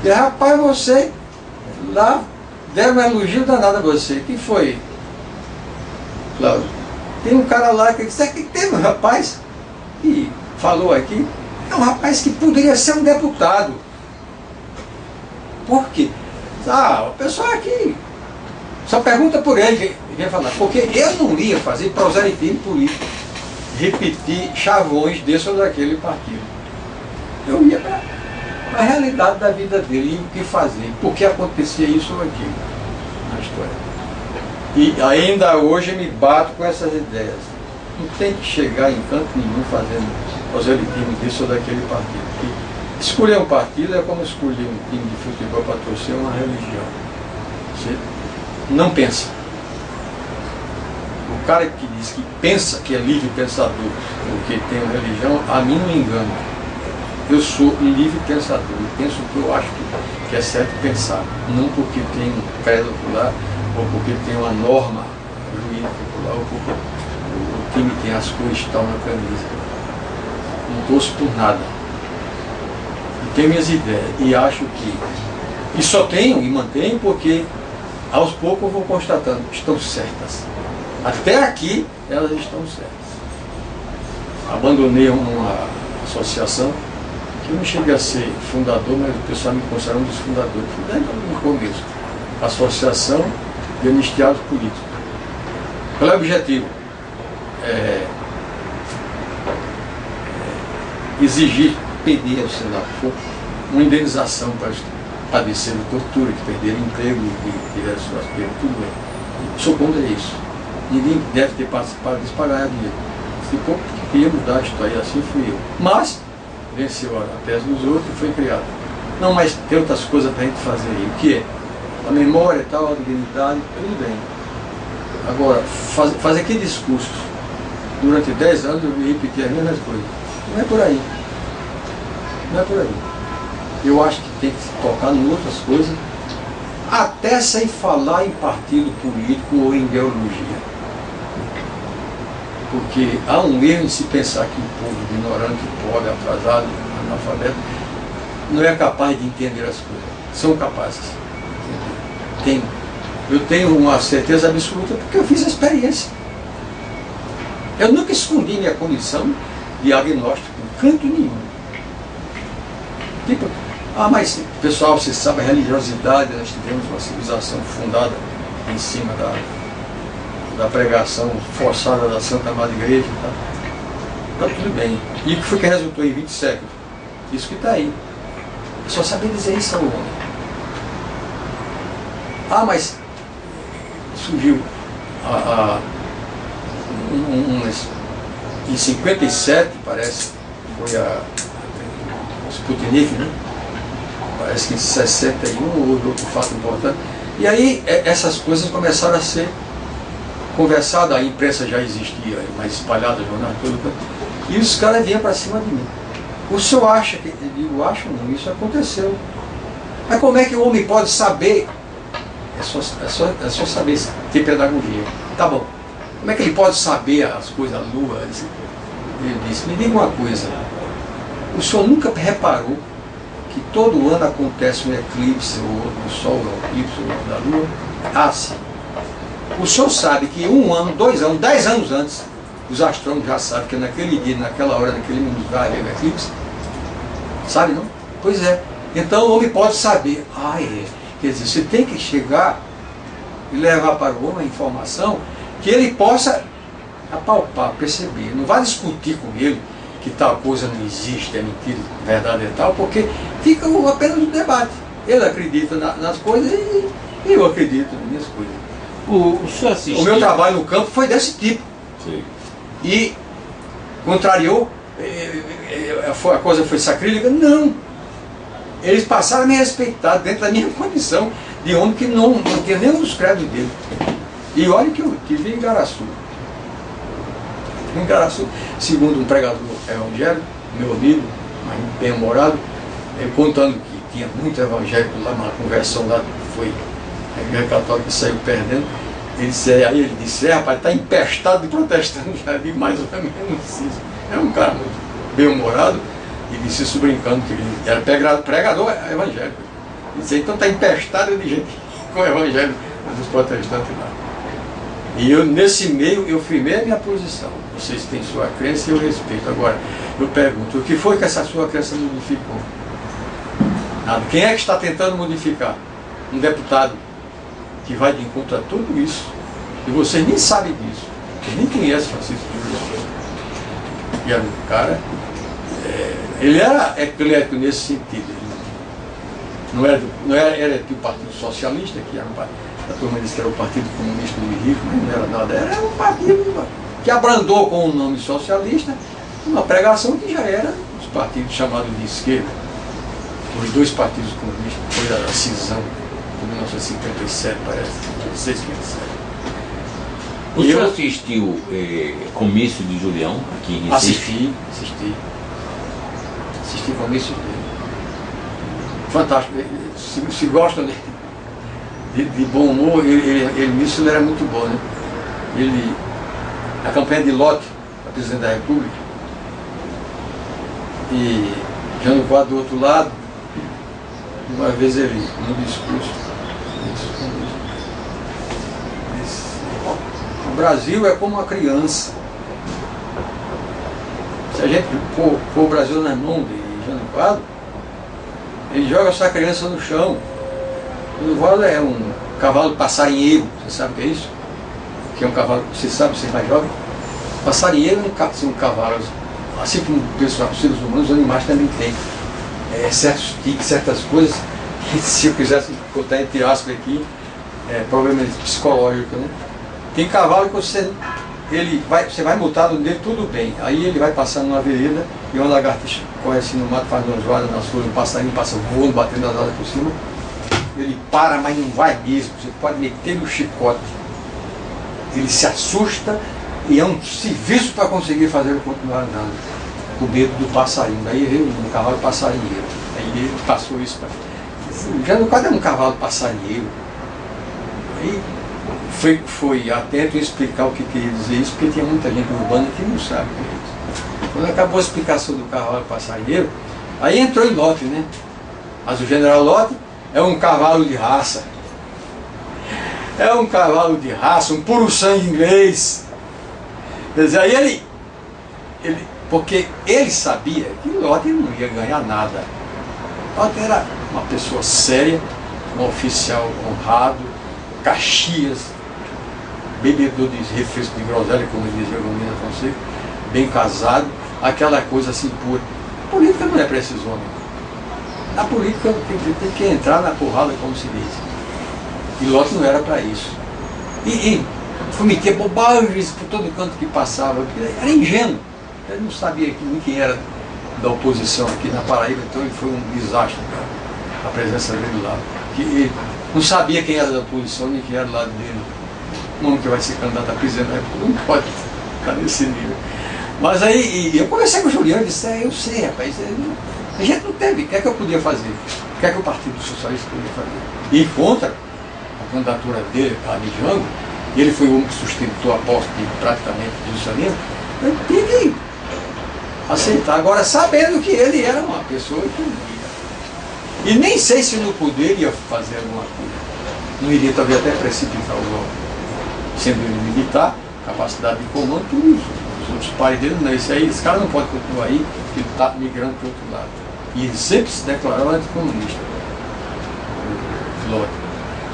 disse, rapaz, você lá deram um elogio danado a você. Quem foi, Cláudio? Tem um cara lá que disse, que teve um rapaz que falou aqui, é um rapaz que poderia ser um deputado. Por quê? O pessoal aqui só pergunta por ele, vem falar, porque eu não ia fazer proselitismo político, repetir chavões desse ou daquele partido. Eu ia para a realidade da vida dele, e o que fazer, por que acontecia isso ou aquilo na história. E ainda hoje me bato com essas ideias. Não tem que chegar em canto nenhum fazendo proselitismo disso ou daquele partido. Porque escolher um partido é como escolher um time de futebol para torcer uma religião. Você não pensa. O cara que diz que pensa que é livre pensador porque tem uma religião, a mim não me engana. Eu sou livre pensador, eu penso o que eu acho que é certo pensar, não porque tem um credo popular, ou porque tem uma norma jurídica popular, ou porque o time tem as cores tal na camisa. Não torço por nada. Eu tenho minhas ideias e acho que... E só tenho e mantenho porque aos poucos eu vou constatando que estão certas. Até aqui elas estão certas. Abandonei uma associação que eu não cheguei a ser fundador, mas o pessoal me considera um dos fundadores. Fui no começo. Associação de Anistiados Políticos. Qual é o objetivo? Exigir, pedir ao Senado uma indenização para os padeceram tortura, que perderam emprego e tiveram suas perdas, tudo bem. Sou contra isso. Ninguém deve ter participado disso para ganhar dinheiro. Ficou porque queria mudar a história, assim fui eu. Mas venceu a tese dos outros e foi criado. Não, mas tem outras coisas para a gente fazer aí. O que é? A memória e tal, a dignidade, tudo bem. Agora, fazer aquele discurso durante 10 anos eu repetir as mesmas coisas. Não é por aí. Não é por aí. Eu acho que tem que se tocar em outras coisas, até sem falar em partido político ou em ideologia. Porque há um erro em se pensar que o povo ignorante, pobre, atrasado, analfabeto, não é capaz de entender as coisas. São capazes. Eu tenho uma certeza absoluta porque eu fiz a experiência. Eu nunca escondi minha condição de agnóstico, em canto nenhum. Tipo, mas pessoal, você sabe a religiosidade, nós tivemos uma civilização fundada em cima da pregação forçada da Santa Madre Igreja. Tá tudo bem. E o que foi que resultou em 20 séculos? Isso que está aí. É só saber dizer isso ao homem. Mas surgiu em 57, parece, foi a Sputnik, né? Parece que em 61 houve outro fato importante. E aí essas coisas começaram a ser conversadas, a imprensa já existia, mais espalhada, jornal, tudo. E os caras vinham para cima de mim. O senhor acha que... Eu digo, acho não, isso aconteceu. Mas como é que o homem pode saber? É só saber ter pedagogia. Tá bom. Como é que ele pode saber as coisas, a lua? Ele disse, me diga uma coisa. O senhor nunca reparou que todo ano acontece um eclipse, ou do Sol, um eclipse ou da Lua? Ah, sim. O senhor sabe que 1 ano, 2 anos, 10 anos antes, os astrônomos já sabem que naquele dia, naquela hora, naquele minuto vai haver um eclipse? Sabe, não? Pois é. Então o homem pode saber. Ah, é. Quer dizer, você tem que chegar e levar para o homem a informação que ele possa apalpar, perceber. Não vai discutir com ele que tal coisa não existe, é mentira, verdade é tal, porque fica apenas um debate. Ele acredita nas coisas e eu acredito nas minhas coisas. O senhor assistiu? O meu trabalho no campo foi desse tipo. Sim. E contrariou, a coisa foi sacrílega? Não. Eles passaram a me respeitar dentro da minha condição de homem que não tinha nenhum dos credos dele. E olha que eu tive em Igaraçu. Em Igaraçu, segundo um pregador evangélico, meu amigo, mas bem-humorado, contando que tinha muito evangélico lá, uma conversão lá, foi a igreja católica que saiu perdendo. Aí ele disse, rapaz, está empestado de protestante, já vi mais ou menos isso. É um cara muito bem-humorado e disse isso brincando, que ele era pregador evangélico. Ele disse, então está empestado de gente com o evangelho dos protestantes lá. E eu, nesse meio, eu firmei a minha posição. Vocês têm sua crença e eu respeito. Agora, eu pergunto, o que foi que essa sua crença modificou? Nada. Quem é que está tentando modificar? Um deputado que vai de encontro a tudo isso. E vocês nem sabem disso. Vocês nem conhecem Francisco Júlio. E era um cara... ele era eclético nesse sentido. Ele não era do Partido Socialista, que era a turma disse que era o Partido Comunista do Rico, mas não era nada. Era um partido que abrandou com o nome socialista uma pregação que já era os partidos chamados de esquerda. Os dois partidos comunistas, foi a cisão de 1957, parece, 56, 57. O senhor assistiu comício de Julião aqui em Recife? Assisti comício dele. Fantástico. Se gostam de bom humor, ele era muito bom, né? A campanha de Lott, a presidente da República, e Jânio Quadro do outro lado, uma vez ele, no discurso, disse, o Brasil é como uma criança. Se a gente pôr o Brasil nas mãos de Jânio Quadro, ele joga essa criança no chão. O Quadro é um cavalo passarinheiro, você sabe o que é isso? Que é um cavalo, você sabe, você é mais jovem? Passarinheiro é um cavalo, assim como o pessoal, os seres humanos, os animais também têm certos tiques, certas coisas, que se eu quisesse botar entre aspas aqui, problemas psicológicos, né? Tem cavalo que você vai montado nele, tudo bem, aí ele vai passando numa vereda e uma lagartixa corre assim no mato, faz uma zoada nas folhas, um passarinho passa voando, batendo as asas por cima, ele para, mas não vai mesmo, você pode meter no chicote, ele se assusta e é um serviço para conseguir fazer ele continuar andando, com medo do passarinho. Daí veio um cavalo passarinheiro, aí ele passou isso para... Já no quadro é um cavalo passarinheiro. Aí foi atento em explicar o que queria dizer isso, porque tinha muita gente urbana que não sabe o que é isso. Quando acabou a explicação do cavalo passarinheiro, aí entrou em Lott, né? Mas o general Lott é um cavalo de raça. É um cavalo de raça, um puro sangue inglês. Quer dizer, aí porque ele sabia que Lott não ia ganhar nada. Lott era uma pessoa séria, um oficial honrado, Caxias, bebedor de refresco de groselha, como dizia Gomes Fonseca, bem casado, aquela coisa assim pura. A política não é para esses homens. Na política tem que entrar na porrada, como se diz. E Lott não era para isso. E cometia bobagens por todo canto que passava. Era ingênuo. Ele não sabia quem era da oposição aqui na Paraíba, então ele foi um desastre, cara, a presença dele lá. Ele não sabia quem era da oposição nem quem era do lado dele. Um homem que vai ser candidato a presidente da República não pode estar nesse nível. Mas aí eu conversei com o Juliano e disse, eu sei, rapaz, a gente não teve, o que é que eu podia fazer? O que é que o Partido Socialista podia fazer? E contra a candidatura dele, a Django, ele foi o homem que sustentou a posse praticamente do socialismo, eu tinha que aceitar. Agora, sabendo que ele era uma pessoa que não ia. E nem sei se no poder ia fazer alguma coisa. Não iria talvez até precipitar o golpe. Sendo ele militar, capacidade de comando, tudo isso. Os outros pares dele, não, esse cara não pode continuar aí, porque ele está migrando para o outro lado. E ele sempre se declarou anticomunista.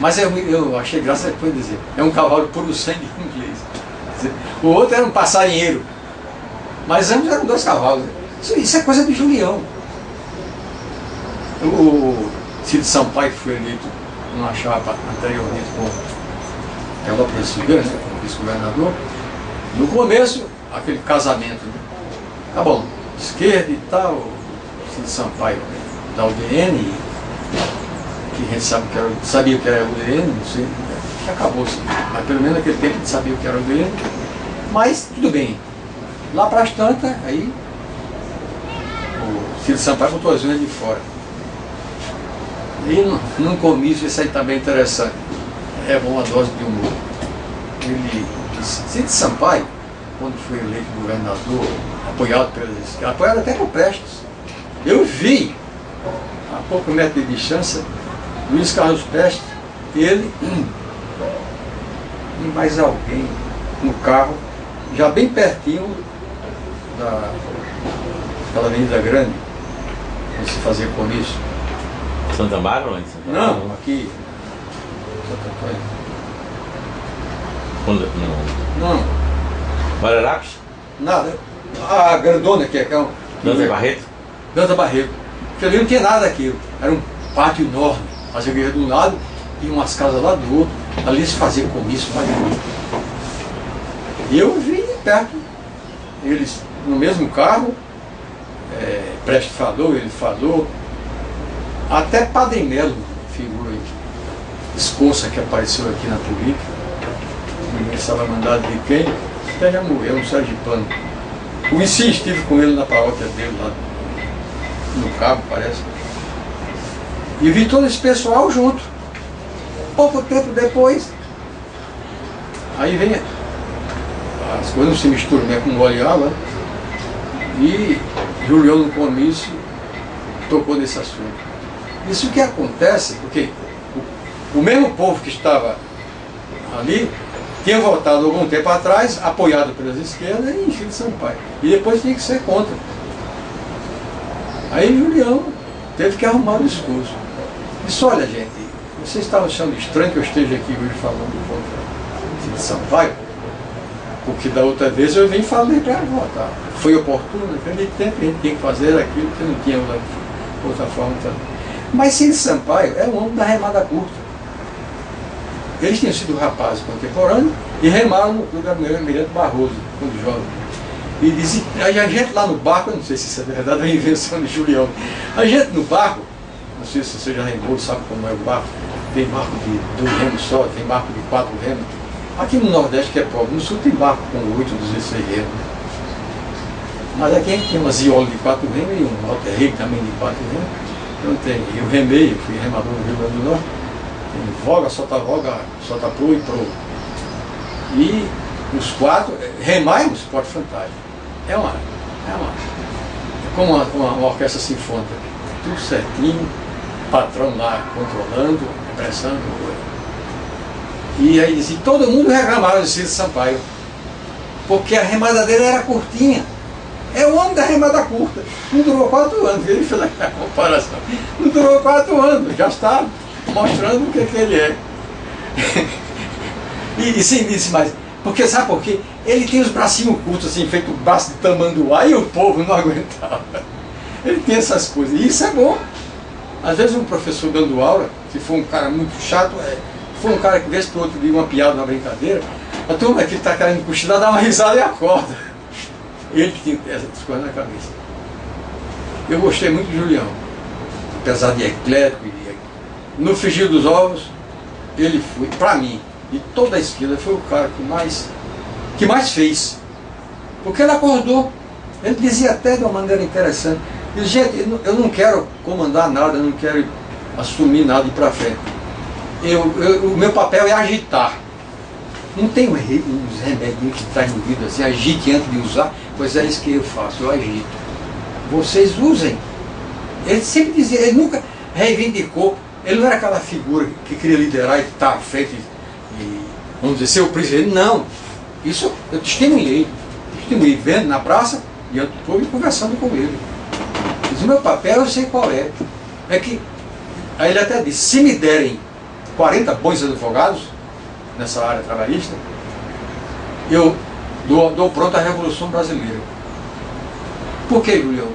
Mas eu achei graça depois de dizer, é um cavalo puro sangue inglês. O outro era um passarinheiro. Mas ambos eram 2 cavalos. Isso é coisa de Julião. O Cid Sampaio, que foi eleito numa chapa anteriormente com Teófilo Silveira, né, como vice-governador, no começo, aquele casamento, né? Tá bom, esquerda e tal, Cid Sampaio da UDN, que a gente sabia o que era a UDN, não sei, que acabou-se. Mas pelo menos naquele tempo a gente sabia o que era a UDN. Mas tudo bem. Lá para as tantas, aí o Cid Sampaio botou as unhas de fora. E num comício, isso aí está bem interessante. É uma dose de humor. Ele disse, Cid Sampaio, quando foi eleito governador, apoiado pelas esquerdas, apoiado até por Prestes. Eu vi, a pouco metro de distância, Luiz Carlos Prestes, ele e mais alguém no carro, já bem pertinho daquela avenida grande, onde se fazia comício. Santa Bárbara ou em Santa Bárbara? Não, aqui. Santa Antônio. Não. Guararapes? Nada. A grandona que é um. Danta Barreto? Danta Barreto. Porque ali não tinha nada daquilo. Era um pátio enorme. As igrejas de um lado e umas casas lá do outro. Ali se fazia comício magnífico. E eu vi de perto. Eles no mesmo carro. Prestes falou, ele falou. Até Padre Melo, figura escorça que apareceu aqui na política, ninguém sabe a mandado de quem, até já morreu, um sergipano. Conheci, estive com ele na paróquia dele, lá no Cabo, parece. E vi todo esse pessoal junto. Pouco tempo depois, aí vem, as coisas não se misturam, né, com óleo e água, e Julião no comício tocou nesse assunto. Isso que acontece, porque o mesmo povo que estava ali tinha votado algum tempo atrás, apoiado pelas esquerdas, em Cid Sampaio. E depois tinha que ser contra. Aí Julião teve que arrumar o discurso. Disse, olha gente, vocês estavam achando estranho que eu esteja aqui hoje falando contra Cid Sampaio? Porque da outra vez eu vim e falei para votar. Foi oportuno, naquele tempo a gente tinha que fazer aquilo que não tinha outra forma também. Mas Cid Sampaio é um homem da remada curta. Eles tinham sido rapazes contemporâneos e remaram no clube da Almirante Barroso, quando jovem. E dizia, a gente lá no barco, eu não sei se isso é verdade, é uma invenção de Julião. A gente no barco, não sei se você já remou, sabe como é o barco, tem barco de 2 remos só, tem barco de 4 remos. Aqui no Nordeste que é pobre, no Sul tem barco com 8, 16 remos. Mas aqui a gente tem uma ziola de 4 remos e um alter rei também de 4 remos. Não tem. Eu remei, eu fui remador no Rio Grande do Norte. Tem voga, solta pro e pro. E os 4, remar é um esporte fantástico. É como uma orquestra sinfônica. Tudo certinho, patrão lá controlando, pressando. E aí dizia, todo mundo reclamava de Cid Sampaio. Porque a remada dele era curtinha. É o homem da remada curta. Não durou 4 anos, ele fez a comparação. Não durou 4 anos, já está mostrando o que ele é. E sim, disse mais. Porque sabe por quê? Ele tem os bracinhos curtos, assim, feito braço de tamanduá, e o povo não aguentava. Ele tem essas coisas. E isso é bom. Às vezes um professor dando aula, se for um cara muito chato, for um cara que vez por outro diga uma piada, uma brincadeira, A turma que está querendo cochilar dá uma risada e acorda. Ele que tinha essas coisas na cabeça. Eu gostei muito de Julião, apesar de eclético. No frigir dos ovos, ele foi, para mim, de toda a esquerda, foi o cara que mais fez. Porque ele acordou. Ele dizia até de uma maneira interessante. Ele dizia, gente, eu não quero comandar nada, eu não quero assumir nada e ir para frente. O meu papel é agitar. Não tem uns remédios que está envolvido assim, agite antes de usar, pois é isso que eu faço, eu agito. Vocês usem. Ele sempre dizia, ele nunca reivindicou, ele não era aquela figura que queria liderar e estar à frente e, vamos dizer, ser o presidente. Não. Isso eu testemunhei vendo na praça, diante do povo e conversando com ele. Mas o meu papel eu sei qual é. É que, aí ele até disse, se me derem 40 bons advogados nessa área trabalhista, eu dou pronto à Revolução Brasileira. Por que, Julião?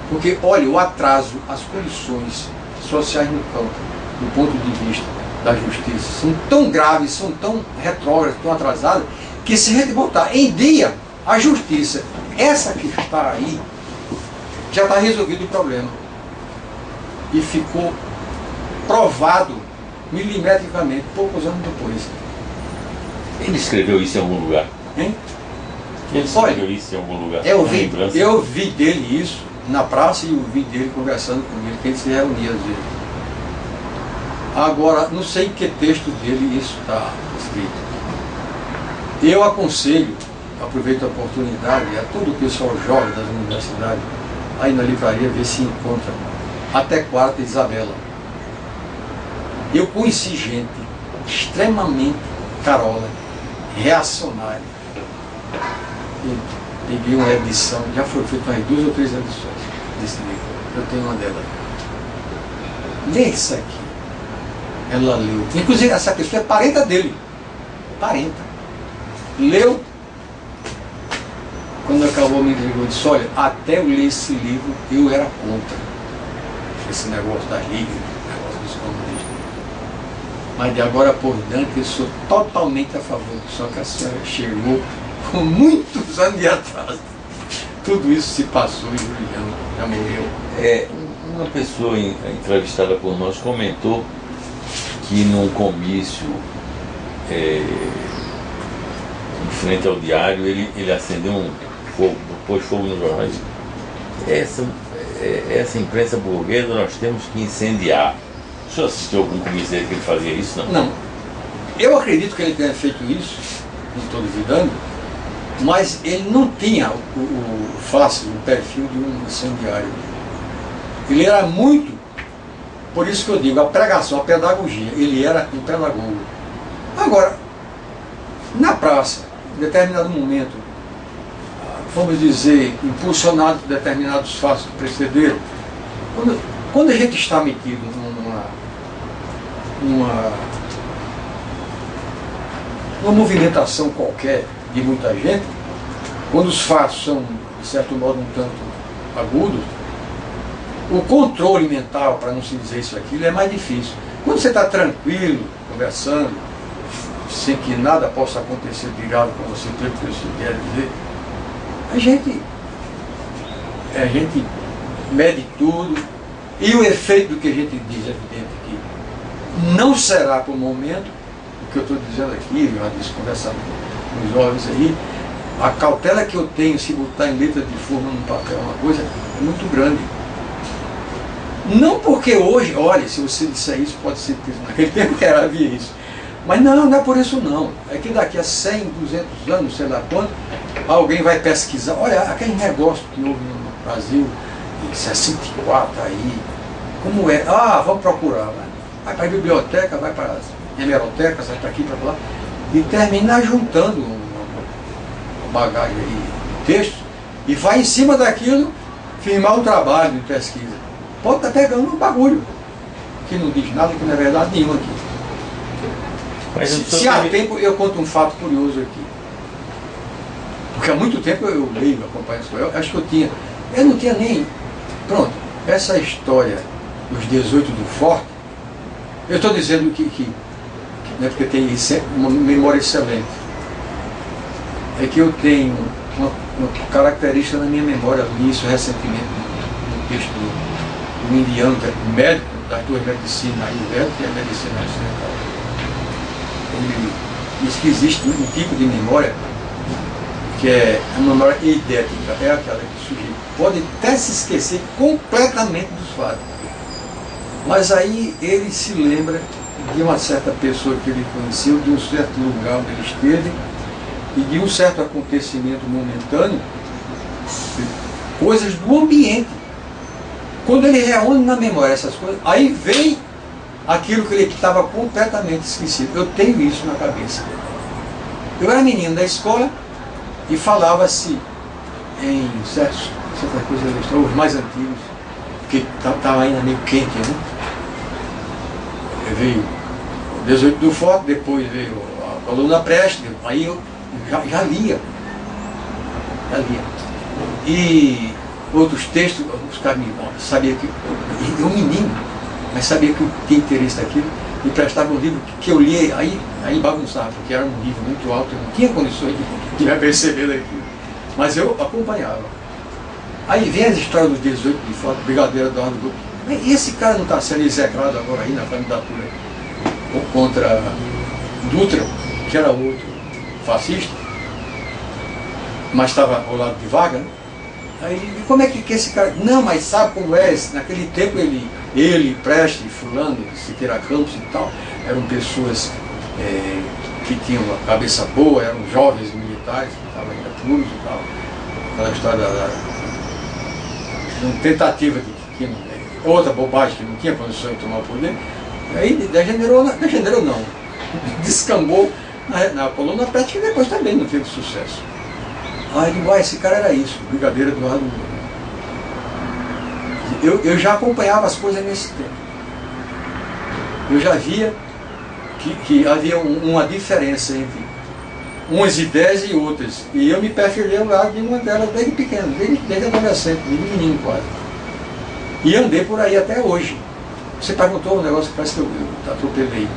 Porque, olha, o atraso, as condições sociais no campo, do ponto de vista da justiça, são tão graves, são tão retrógradas, tão atrasadas, que se a gente botar em dia a justiça, essa que está aí, já está resolvido o problema. E ficou provado milimetricamente, poucos anos depois. Ele escreveu isso em algum lugar? Hein? Ele escreveu isso em algum lugar? Eu vi dele isso na praça e eu vi dele conversando com ele, que ele se reunia às vezes. Agora, não sei em que texto dele isso está escrito. Eu aconselho, aproveito a oportunidade, a todo o pessoal jovem das universidades, aí na livraria, ver se encontra Até Quarta Isabela. Eu conheci gente extremamente carola, reacionária. Eu peguei uma edição, já foi feita umas 2 ou 3 edições desse livro. Eu tenho uma delas. Lê isso aqui. Ela leu. Inclusive, essa pessoa é parenta dele. Parenta. Leu. Quando acabou, me ligou e disse, olha, até eu ler esse livro, eu era contra esse negócio das ligas, negócio dos comunistas. Mas de agora por diante, eu sou totalmente a favor. Só que a senhora chegou com muitos anos de atraso. Tudo isso se passou e Julião já morreu. Uma pessoa entrevistada por nós comentou que num comício em frente ao diário, ele acendeu um fogo, pôs fogo nos jornais. Essa imprensa burguesa nós temos que incendiar. O senhor assistiu algum comício dele que ele fazia isso? Não? Não. Eu acredito que ele tenha feito isso, não estou duvidando, mas ele não tinha o perfil de um incendiário. Ele era muito, por isso que eu digo, a pregação, a pedagogia, ele era um pedagogo. Agora, na praça, em determinado momento, vamos dizer, impulsionado por determinados fatos que precederam, quando a gente está metido numa movimentação qualquer de muita gente, quando os fatos são, de certo modo, um tanto agudos, o controle mental, para não se dizer isso aquilo, é mais difícil. Quando você está tranquilo, conversando, sem que nada possa acontecer de grave com você, pelo que você quer dizer, a gente mede tudo, e o efeito do que a gente diz é evidente que não será por momento, o que eu estou dizendo aqui, eu já disse conversando com os jovens aí, a cautela que eu tenho se botar em letra de forma no papel uma coisa é muito grande. Não porque hoje, olha, se você disser isso, pode ser que naquele tempo havia isso. Mas não é por isso não. É que daqui a 100, 200 anos, sei lá quando, alguém vai pesquisar. Olha, aquele negócio que houve no Brasil, em 64 aí, como é? Ah, vamos procurar. Vai para a biblioteca, vai para as hemerotecas, vai para aqui, para lá, e termina juntando uma bagagem aí, texto, e vai em cima daquilo firmar um trabalho de pesquisa. Pode estar pegando um bagulho que não diz nada, que não é verdade nenhuma aqui. Mas se há tempo, eu conto um fato curioso aqui. Porque há muito tempo eu leio, acompanho isso. Eu acho que eu não tinha nem... Pronto, essa história dos 18 do Forte, eu estou dizendo que não é porque tem uma memória excelente. é que eu tenho uma característica na minha memória, li isso recentemente no texto do indiano, que é médico, das duas medicinas, a Ayurveda e a medicina ocidental. Ele diz que existe um tipo de memória que é a memória eidética, é aquela que o sujeito pode até se esquecer completamente dos fatos. Mas aí ele se lembra de uma certa pessoa que ele conheceu, de um certo lugar onde ele esteve, e de um certo acontecimento momentâneo, coisas do ambiente. Quando ele reúne na memória essas coisas, aí vem aquilo que ele estava completamente esquecido. Eu tenho isso na cabeça. Eu era menino da escola e falava-se em certas coisas, os mais antigos, que estava ainda meio quente, né? Veio o 18 do Forte, depois veio a Coluna Prestes, aí eu já lia. E outros textos, os caras sabia que eu menino, mas sabia que eu tinha interesse naquilo, e prestava um livro que eu lia, aí bagunçava, porque era um livro muito alto, eu não tinha condições de perceber daquilo. Mas eu acompanhava. Aí vem as histórias dos 18 de Forte, Brigadeiro Eduardo Grupo. E esse cara não está sendo execrado agora aí na candidatura contra Dutra, que era outro fascista, mas estava ao lado de Vargas, né? Aí, como é que esse cara... Não, mas sabe como é? Naquele tempo ele Prestes, Fulano, Siqueira Campos e tal, eram pessoas que tinham uma cabeça boa, eram jovens militares, que estavam ainda puros e tal. Aquela história uma tentativa de outra bobagem, que não tinha condição de tomar o poder. Aí degenerou não, descambou na Coluna Prestes, que depois também não teve sucesso. Aí eu digo, esse cara era isso, Brigadeiro Eduardo. Eu já acompanhava as coisas nesse tempo. Eu já via que havia uma diferença entre umas ideias e outras. E eu me perfilei ao lado de uma delas desde pequeno, desde adolescente, desde menino quase. E andei por aí até hoje. Você perguntou um negócio que parece que eu atropelei.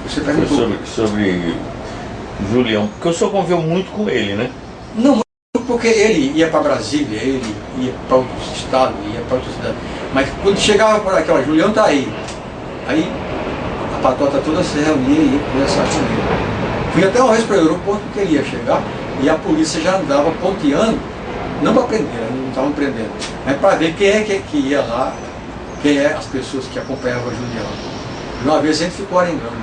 Você perguntou. Sobre Julião, porque o senhor conviveu muito com ele, né? Não, porque ele ia para Brasília, ele ia para outros estados, ia para outras cidades. Mas quando chegava por aqui, ó, Julião está aí. Aí a patota toda se reunia e ia conversar com ele. Fui até uma vez para o aeroporto porque ele ia chegar e a polícia já andava ponteando, não para prender, não estavam prendendo, mas para ver quem é que ia lá, quem é as pessoas que acompanhavam Julião. E uma vez a gente ficou arengando,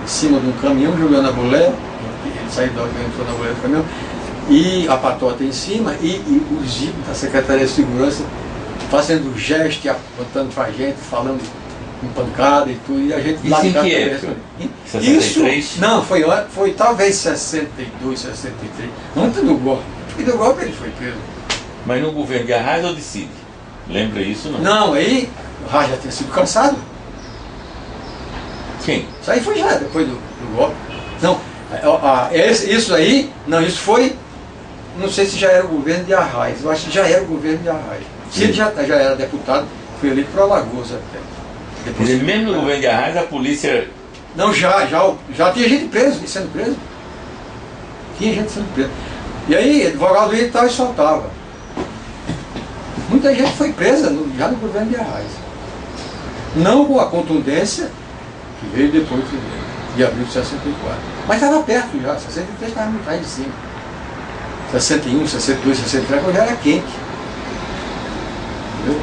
em cima de um caminhão, Juliana Bolé, ele saiu da avião, entrou na bolha do caminhão, e a patota em cima, e o Zico da Secretaria de Segurança fazendo gesto e apontando para a gente, falando com pancada e tudo, e a gente lá em que época? 63? Isso, não, foi talvez 62, 63, antes do golpe. E do golpe ele foi preso. Mas no governo de Arraes ou de Cid? Lembra isso, não? Não, aí o Arraes já tinha sido cansado. Quem? Isso aí foi já depois do golpe. Não, isso aí, não, isso foi, não sei se já era o governo de Arraes, eu acho que já era o governo de Arraes. Cid já era deputado, foi eleito para Alagoas até. Depois, mesmo no governo de Arraes, a polícia... Não, já tinha gente sendo preso. Tinha gente sendo preso. E aí, advogado ia e tal e soltava. Muita gente foi presa já no governo de Arraes. Não com a contundência que veio depois de abril de 64. Mas estava perto já, 63 estava muito mais de cima. 61, 62, 63, quando já era quente. Entendeu?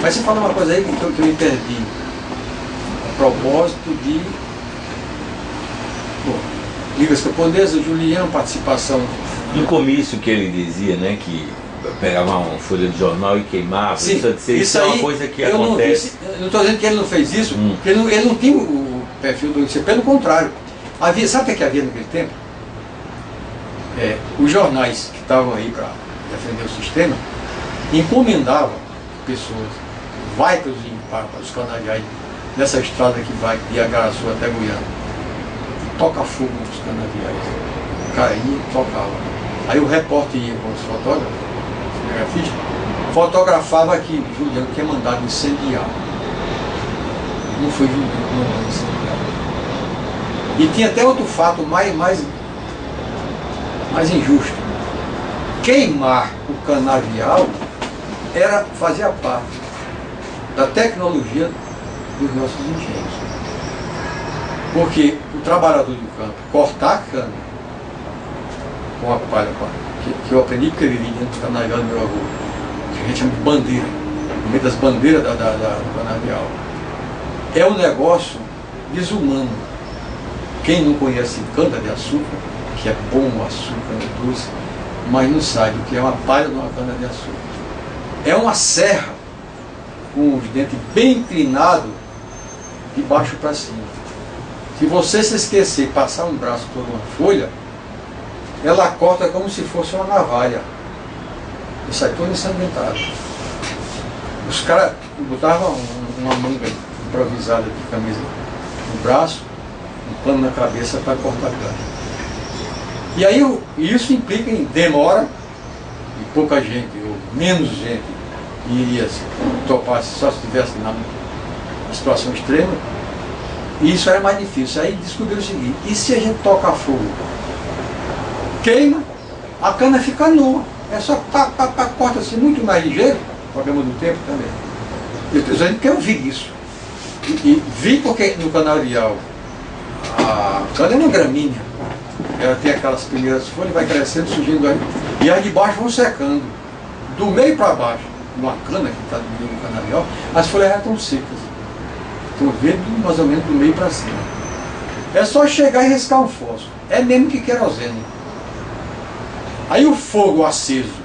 Mas você falou uma coisa aí que eu me perdi. A propósito de ligas camponesas, Julião, participação. No comício que ele dizia, né, que pegava uma folha de jornal e queimava, sim, isso é uma coisa que acontece. Eu não estou dizendo que ele não fez isso, porque ele não tinha o perfil do INSE, pelo contrário. Sabe o que havia naquele tempo? Os jornais que estavam aí para defender o sistema encomendavam pessoas, vai para os canaviais, nessa estrada que vai de Agaraçu até Goiânia, toca fogo nos canaviais. O cara ia e tocava. Aí o repórter ia com os fotógrafos, cinegrafistas, fotografava que Julião tinha mandado incendiar. Não foi Julião que mandou incendiar. E tinha até outro fato mais mas injusto. Queimar o canavial fazia parte da tecnologia dos nossos engenhos. Porque o trabalhador do campo cortar a cana com a palha, que eu aprendi porque eu vivi dentro do canavial do meu avô, que a gente chama de bandeira, no meio das bandeiras do canavial, é um negócio desumano. Quem não conhece cana-de-açúcar, que é bom o açúcar, é doce, mas não sabe o que é uma palha de uma cana-de-açúcar. É uma serra com os dentes bem inclinados de baixo para cima. Se você se esquecer de passar um braço por uma folha, ela corta como se fosse uma navalha e sai todo ensanguentado. Os caras botavam uma manga improvisada de camisa no braço, um pano na cabeça para cortar a cana. E aí isso implica em demora, e pouca gente, ou menos gente, iria topar só se estivesse na situação extrema. E isso era mais difícil. Aí descobriu o seguinte: e se a gente toca fogo? Queima, a cana fica nua. É só corta-se muito mais ligeiro, problema do tempo também. Eu estou dizendo que eu vi isso. E vi porque no canavial a cana é uma gramínea. Ela tem aquelas primeiras folhas, vai crescendo, surgindo aí. E as de baixo vão secando. Do meio para baixo, numa cana que está no meio do canavial, as folhas já estão secas. Estão vendo mais ou menos do meio para cima. É só chegar e riscar um fósforo. É mesmo que querosene. Aí o fogo aceso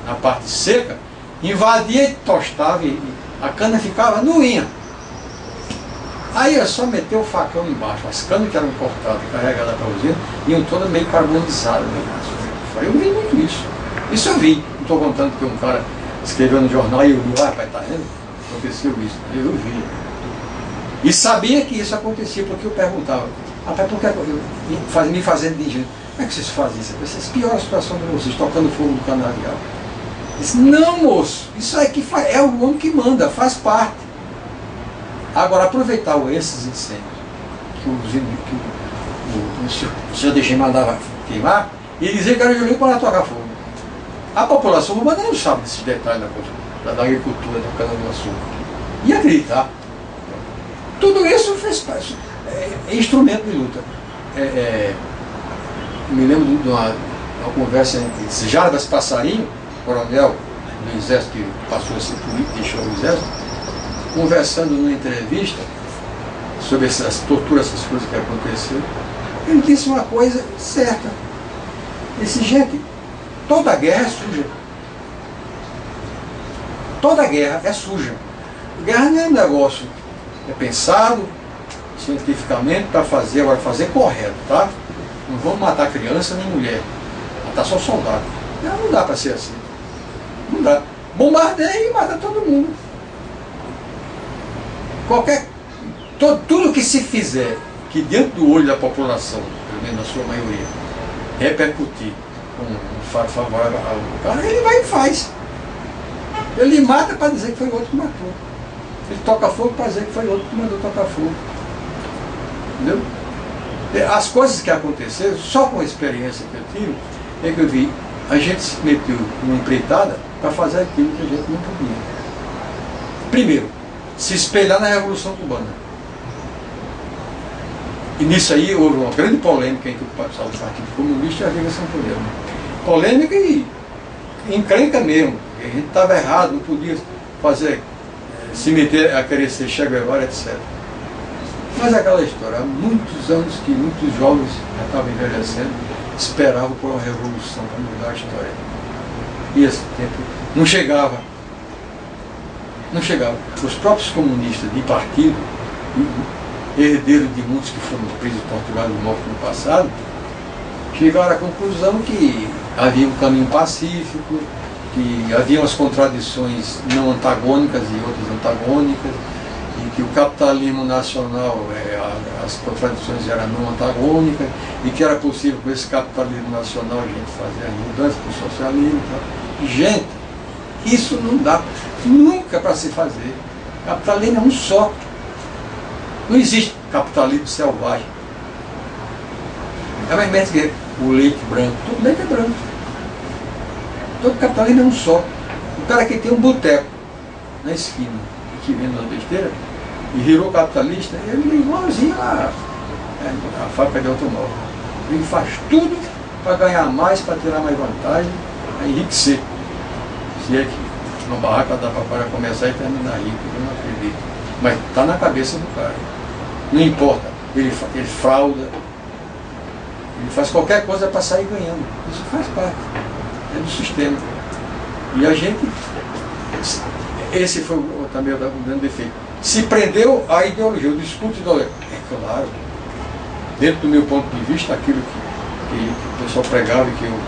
na parte seca invadia e tostava e a cana ficava nuinha. Aí é só meter o facão embaixo. As canas que eram cortadas e carregadas para a usina iam todas meio carbonizadas. Eu vi muito isso. Isso eu vi. Não estou contando que um cara escreveu no jornal e eu vi, rapaz, tá vendo? Aconteceu isso. Eu vi. E sabia que isso acontecia, porque eu perguntava, rapaz, por que me fazendo de engenho? Como é que vocês fazem isso? Vocês pioram a situação de vocês, tocando fogo no canavial. Eu disse, não, moço, isso aí é o homem que manda, faz parte. Agora, aproveitar esses incêndios que o senhor DG mandava queimar e dizer que era Julinho para tocar fogo. A população urbana não sabe desses detalhes da agricultura, da cana-de-açúcar. E acreditar. Tudo isso fez parte. É instrumento de luta. Me lembro de uma conversa entre Jarbas Passarinho, coronel do Exército, que passou a ser político e deixou o Exército, conversando numa entrevista sobre essas torturas, essas coisas que aconteceram. Ele disse uma coisa certa. Ele disse, gente, toda guerra é suja. Toda guerra é suja. Guerra não é um negócio, é pensado cientificamente para fazer, agora fazer correto, tá? Não vamos matar criança nem mulher, matar só soldado. Não dá para ser assim. Não dá. Bombardeia e mata todo mundo. Tudo que se fizer que dentro do olho da população, pelo menos na sua maioria, repercutir com um fato favorável ao cara, ele vai e faz. Ele mata para dizer que foi o outro que matou. Ele toca fogo para dizer que foi o outro que mandou tocar fogo. Entendeu? As coisas que aconteceram, só com a experiência que eu tive, é que eu vi, a gente se meteu numa empreitada para fazer aquilo que a gente não podia. Primeiro, se espelhar na Revolução Cubana. E nisso aí houve uma grande polêmica entre o Partido Comunista e a Liga Santoneira. Polêmica e encrenca mesmo. A gente estava errado, não podia fazer, se meter a querer ser Che Guevara, etc. Mas aquela história, há muitos anos que muitos jovens já estavam envelhecendo, esperavam por uma revolução para mudar a história. E esse tempo não chegava. Não chegava. Os próprios comunistas de partido, herdeiros de muitos que foram presos e torturados e mortos no passado, chegaram à conclusão que havia um caminho pacífico, que havia umas contradições não antagônicas e outras antagônicas, e que o capitalismo nacional, as contradições eram não antagônicas, e que era possível com esse capitalismo nacional a gente fazer as mudanças para o socialismo. E, gente, isso não dá nunca para se fazer. Capitalismo é um só. Não existe capitalismo selvagem. É uma imensa guerra. o leite branco. Todo leite é branco. Todo capitalismo é um só. O cara que tem um boteco na esquina e que vende uma besteira e virou capitalista, ele é igualzinho a fábrica de automóvel. Ele faz tudo para ganhar mais, para tirar mais vantagem, para enriquecer. Se é que uma barraca dá para começar e terminar rico, eu não acredito. Mas está na cabeça do cara. Não importa, ele frauda, ele faz qualquer coisa para sair ganhando. Isso faz parte, é do sistema. E a gente, esse foi também o grande defeito. Se prendeu à ideologia, o discurso ideológico. É claro, dentro do meu ponto de vista, aquilo que o pessoal pregava e que eu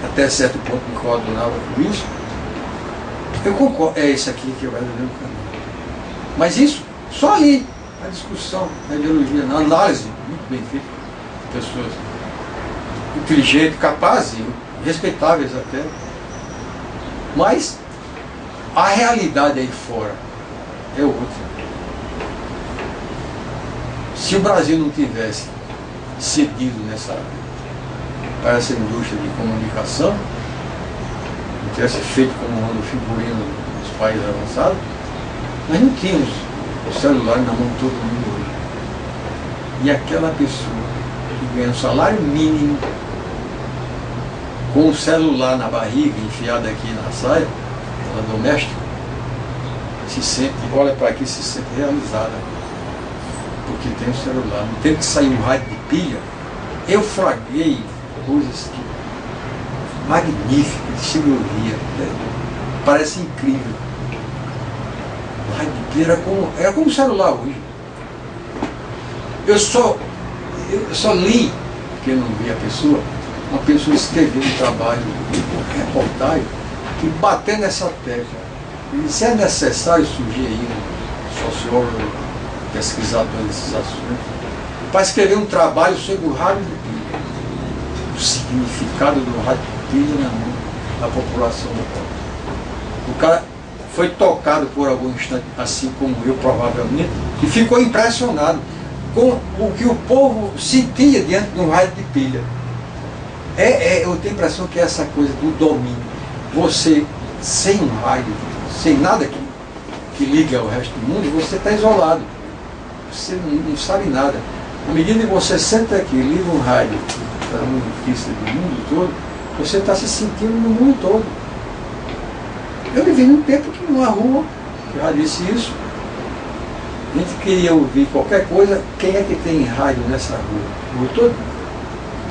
até certo ponto me coadunava com isso, eu concordo, é isso aqui que é o verdadeiro caminho. Mas isso, só ali, na discussão, na ideologia, na análise, muito bem feita, pessoas inteligentes, capazes, respeitáveis até. Mas a realidade aí fora é outra. Se o Brasil não tivesse cedido para essa indústria de comunicação, não tivesse feito como manda o figurino nos países avançados, nós não tínhamos o celular na mão de todo mundo hoje. E aquela pessoa que ganha um salário mínimo, com o celular na barriga, enfiado aqui na saia, na doméstica, se sente, olha para aqui e se sente realizada. Porque tem o celular. Não tem que sair um rádio de pilha. Eu flagrei coisas magníficas, de segurança, parece incrível. O rádio de pilha era como o celular hoje. Eu só li, porque eu não vi a pessoa, uma pessoa escrevendo um trabalho, uma reportagem, e bater nessa tecla. E se é necessário surgir aí um sociólogo, pesquisador desses assuntos, para escrever um trabalho sobre o rádio de pilha, o significado do rádio de pilha na mão da população local. O cara foi tocado por algum instante, assim como eu provavelmente, e ficou impressionado com o que o povo sentia diante de um rádio de pilha. Eu tenho a impressão que é essa coisa do domínio. Você, sem um rádio, sem nada que liga ao resto do mundo, você está isolado. Você não sabe nada. À medida que você senta aqui, liga um rádio para uma notícia do mundo todo, você está se sentindo no mundo todo. Eu vivi num tempo que numa rua, eu já disse isso, a gente queria ouvir qualquer coisa. Quem é que tem rádio nessa rua? O todo?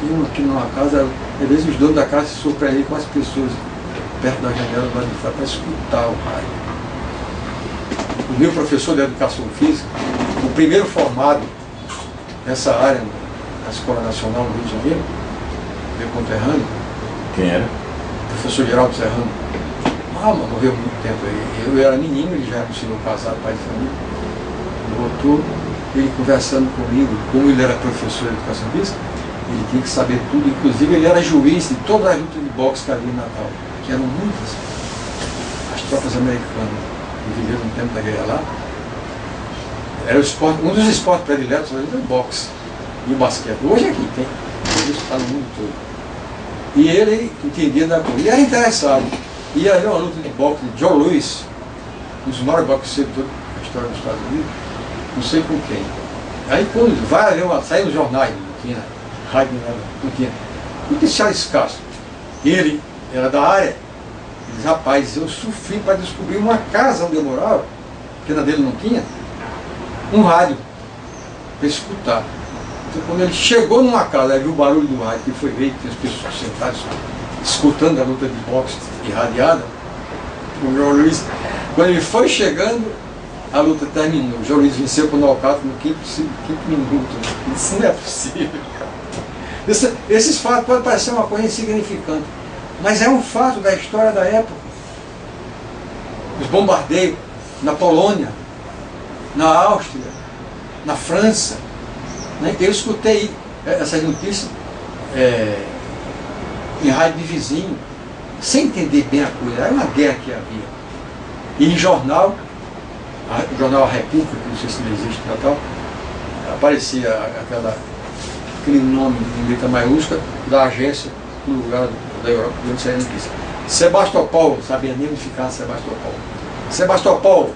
Tem um aqui numa casa, às vezes os donos da casa se surpreendem com as pessoas perto da janela lá de fora para escutar o rádio. O meu professor de educação física, o primeiro formado nessa área na Escola Nacional no Rio de Janeiro, meu conterrâneo. Quem era? O professor Geraldo Serrano. Morreu há muito tempo. Eu era menino, ele já era um senhor casado, pai de família. Voltou, ele conversando comigo, como ele era professor de educação física, ele tinha que saber tudo, inclusive ele era juiz de todas as lutas de boxe que havia em Natal, que eram muitas. As tropas americanas que viveram no tempo da guerra lá, era o esporte, um dos esportes prediletos era o boxe e o basquete. Hoje aqui tem, isso está no mundo todo. E ele entendia da coisa, e era interessado. Ia haver uma luta de boxe de Joe Louis, um dos maiores boxeiros de toda a história dos Estados Unidos, não sei com quem. Aí quando vai haver sair nos jornais, não tinha rádio, não tinha. Noticiário escasso. Ele era da área, ele diz, rapaz, eu sofri para descobrir uma casa onde eu morava, porque na dele não tinha, um rádio para escutar. Então quando ele chegou numa casa, aí viu o barulho do rádio que foi feito, tinha as pessoas sentadas escutando a luta de boxe irradiada, o João Luiz, quando ele foi chegando, a luta terminou. O João Luiz venceu por nocaute no quinto minuto. Isso não é possível. Esses fatos podem parecer uma coisa insignificante, mas é um fato da história da época. Os bombardeios na Polônia, na Áustria, na França. Né? Eu escutei essas notícias em rádio de vizinho, sem entender bem a coisa. Era uma guerra que havia. E em jornal, o jornal A República, que não sei se não existe, Natal, aparecia aquele nome em letra maiúscula da agência no lugar da Europa, de onde saiu a notícia. Sebastopol, sabia nem onde ficava Sebastopol. Sebastopol,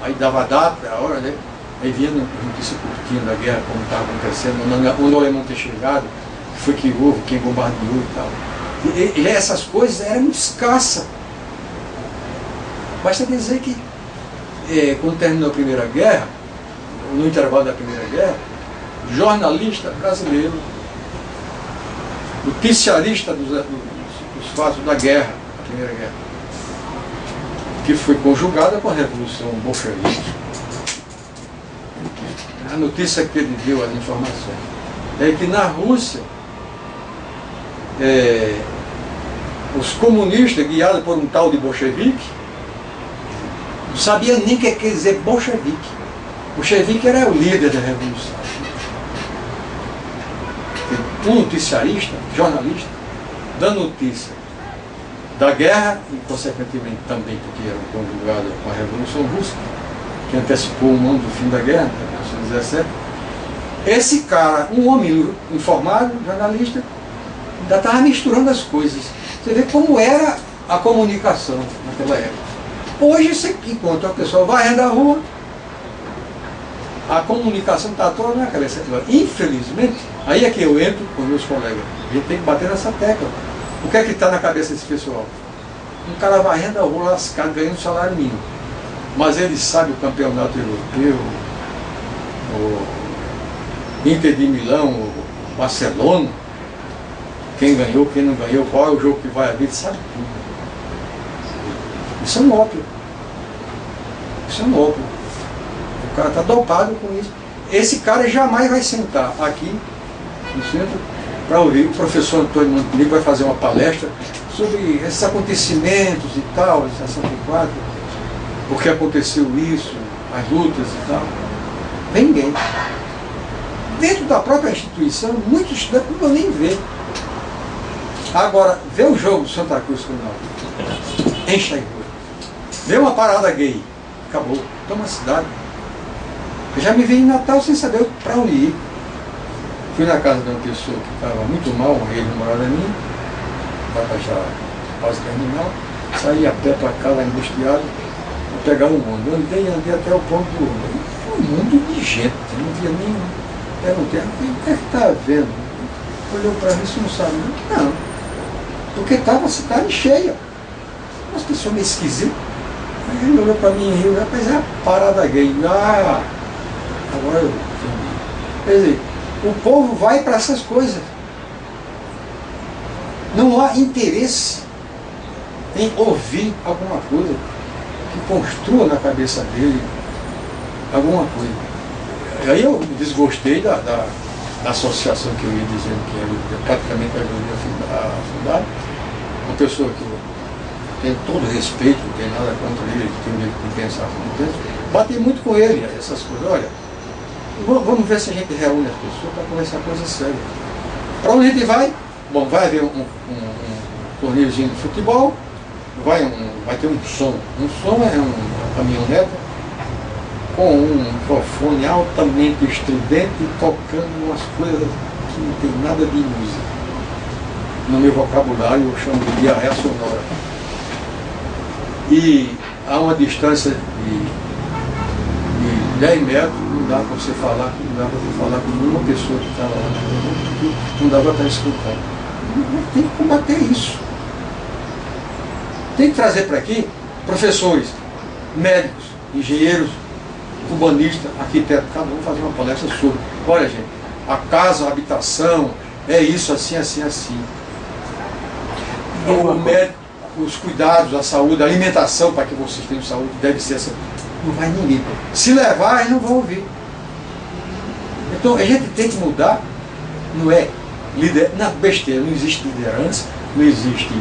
aí dava a data, a hora, né? Aí vinha notícia curtinha da guerra, como estava acontecendo, onde o alemão ter chegado, que foi que houve, quem bombardeou e tal. E essas coisas eram muito escassas. Basta dizer que, quando terminou a Primeira Guerra, no intervalo da Primeira Guerra, jornalista brasileiro, noticiarista dos fatos da guerra, a Primeira Guerra, que foi conjugada com a Revolução Bolchevique. A notícia que ele deu, as informações, é que na Rússia, os comunistas, guiados por um tal de bolchevique, não sabiam nem o que quer dizer bolchevique. Bolchevique era o líder da revolução. Um noticiarista, jornalista, dando notícia da guerra, e consequentemente também porque era conjugada com a Revolução Russa, que antecipou um ano do fim da guerra, em 1917. Esse cara, um homem informado, jornalista, ainda estava misturando as coisas. Você vê como era a comunicação naquela época. Hoje você encontra a pessoa varrendo a rua, a comunicação está toda na cabeça. Infelizmente, aí é que eu entro com meus colegas. A gente tem que bater nessa tecla. O que é que está na cabeça desse pessoal? Um cara varrendo a rua lascado, ganhando salário mínimo. Mas ele sabe o campeonato europeu, o Inter de Milão, o Barcelona, quem ganhou, quem não ganhou, qual é o jogo que vai haver, ele sabe tudo. Isso é um ópio. Isso é um ópio. O cara está dopado com isso. Esse cara jamais vai sentar aqui no centro para ouvir. O professor Antônio Montenegro vai fazer uma palestra sobre esses acontecimentos e tal, em 64, porque aconteceu isso, as lutas e tal. Vem ninguém. Dentro da própria instituição, muitos estudantes não vão nem ver. Agora, vê o jogo do Santa Cruz com o Náutico. Enche a rua. Vê uma parada gay. Acabou. Toma a cidade. Eu já me vi em Natal sem saber para onde ir. Fui na casa de uma pessoa que estava muito mal, um ex-namorada minha, vai baixar quase terminal, saí a pé para cá, lá angustiado, vou pegar um ônibus. Andei até o ponto do ônibus. Foi um mundo de gente, não via nem. Perguntei, o que é que está vendo? Olhou para mim, você não sabe? Não, porque estava a cidade cheia. As pessoas meio esquisitas. Aí ele olhou para mim e riu, rapaz, é a parada gay. Ah, agora eu entendi. Quer dizer, o povo vai para essas coisas. Não há interesse em ouvir alguma coisa que construa na cabeça dele alguma coisa. Aí eu desgostei da associação que eu ia dizendo que era praticamente a fundar. Uma pessoa que eu tenho todo respeito, não tem nada contra ele tem um jeito de pensar como pensa. Bati muito com ele, essas coisas. Olha, vamos ver se a gente reúne as pessoas para conversar coisas sérias. Para onde a gente vai? Bom, vai haver um torneiozinho de futebol, vai ter um som. Um som é uma caminhonete com um microfone altamente estridente, tocando umas coisas que não tem nada de música. No meu vocabulário eu chamo de diarreia sonora. E a uma distância de 10 metros, não dá para você falar, com nenhuma pessoa que estava lá, não dá para estar escutando. Tem que combater isso. Tem que trazer para aqui professores, médicos, engenheiros, urbanista, arquiteto, cada um fazer uma palestra sobre. Olha, gente, a casa, a habitação, é isso, assim, assim, assim. O médico, os cuidados, a saúde, a alimentação para que vocês tenham saúde, deve ser essa. Não vai ninguém. Se levar, eles não vão ouvir. Então, a gente tem que mudar, não é besteira, não existe liderança, não existe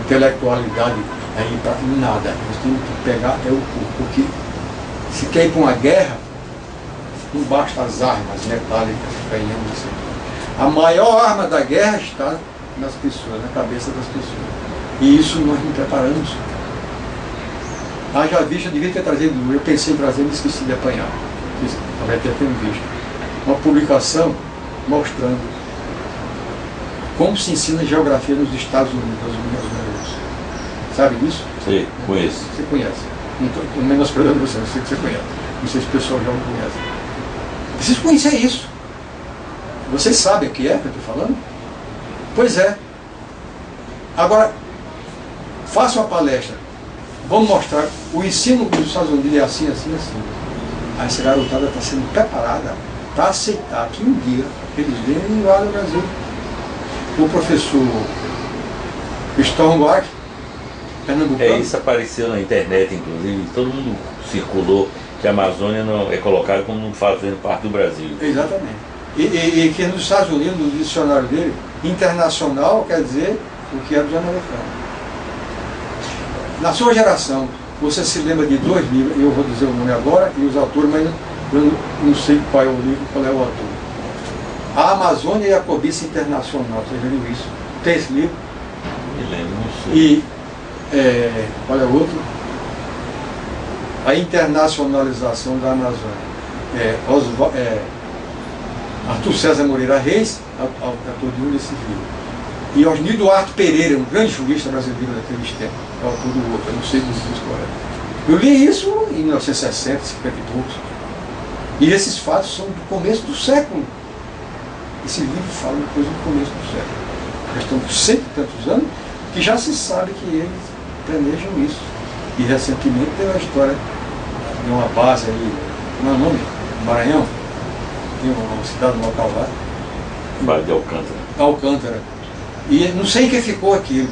intelectualidade aí para nada. Nós temos que pegar o corpo, porque se quer ir para uma guerra, não basta as armas metálicas, canhões, assim. A maior arma da guerra está nas pessoas, na cabeça das pessoas. E isso nós não preparamos. Haja vista, eu devia ter trazido, eu pensei em trazer, me esqueci de apanhar. Talvez até tenha visto. Uma publicação mostrando como se ensina geografia nos Estados Unidos, nas universidades. Sabe disso? Sim, conheço. Você conhece. Não estou menosprezando você, eu sei que você conhece. Não sei se o pessoal já não conhece. Vocês conhecem isso. Vocês sabem o que é que eu estou falando? Pois é. Agora, faça uma palestra. Vamos mostrar. O ensino dos Estados Unidos é assim, assim, assim. Aí essa garotada está sendo preparada para aceitar que um dia eles venham lá no Brasil. O professor Stormberg, pernambucano. Isso apareceu na internet, inclusive, todo mundo circulou que a Amazônia não é colocada como não fazendo parte do Brasil. Exatamente. E que nos Estados Unidos, no dicionário dele, internacional quer dizer o que é dos americanos. Na sua geração, você se lembra de dois livros, eu vou dizer o nome agora e os autores, mas eu não sei qual é o livro, qual é o autor. A Amazônia e a Cobiça Internacional, você já viu isso? Tem esse livro? Me lembro, não sei. E qual é o outro? A Internacionalização da Amazônia. Arthur César Moreira Reis, autor de um desses livros. E Osni Duarte Pereira, um grande jurista brasileiro daqueles tempos, é o autor do outro, eu não sei dizer qual é. Eu li isso em 1960, 50 e poucos. E esses fatos são do começo do século. Esse livro fala de coisa do começo do século. Já estão por cento e tantos anos que já se sabe que eles planejam isso. E recentemente teve a história de uma base aí, como é o nome? Maranhão? Tem uma cidade local lá. Vale de Alcântara. Alcântara. E não sei em que ficou aquilo.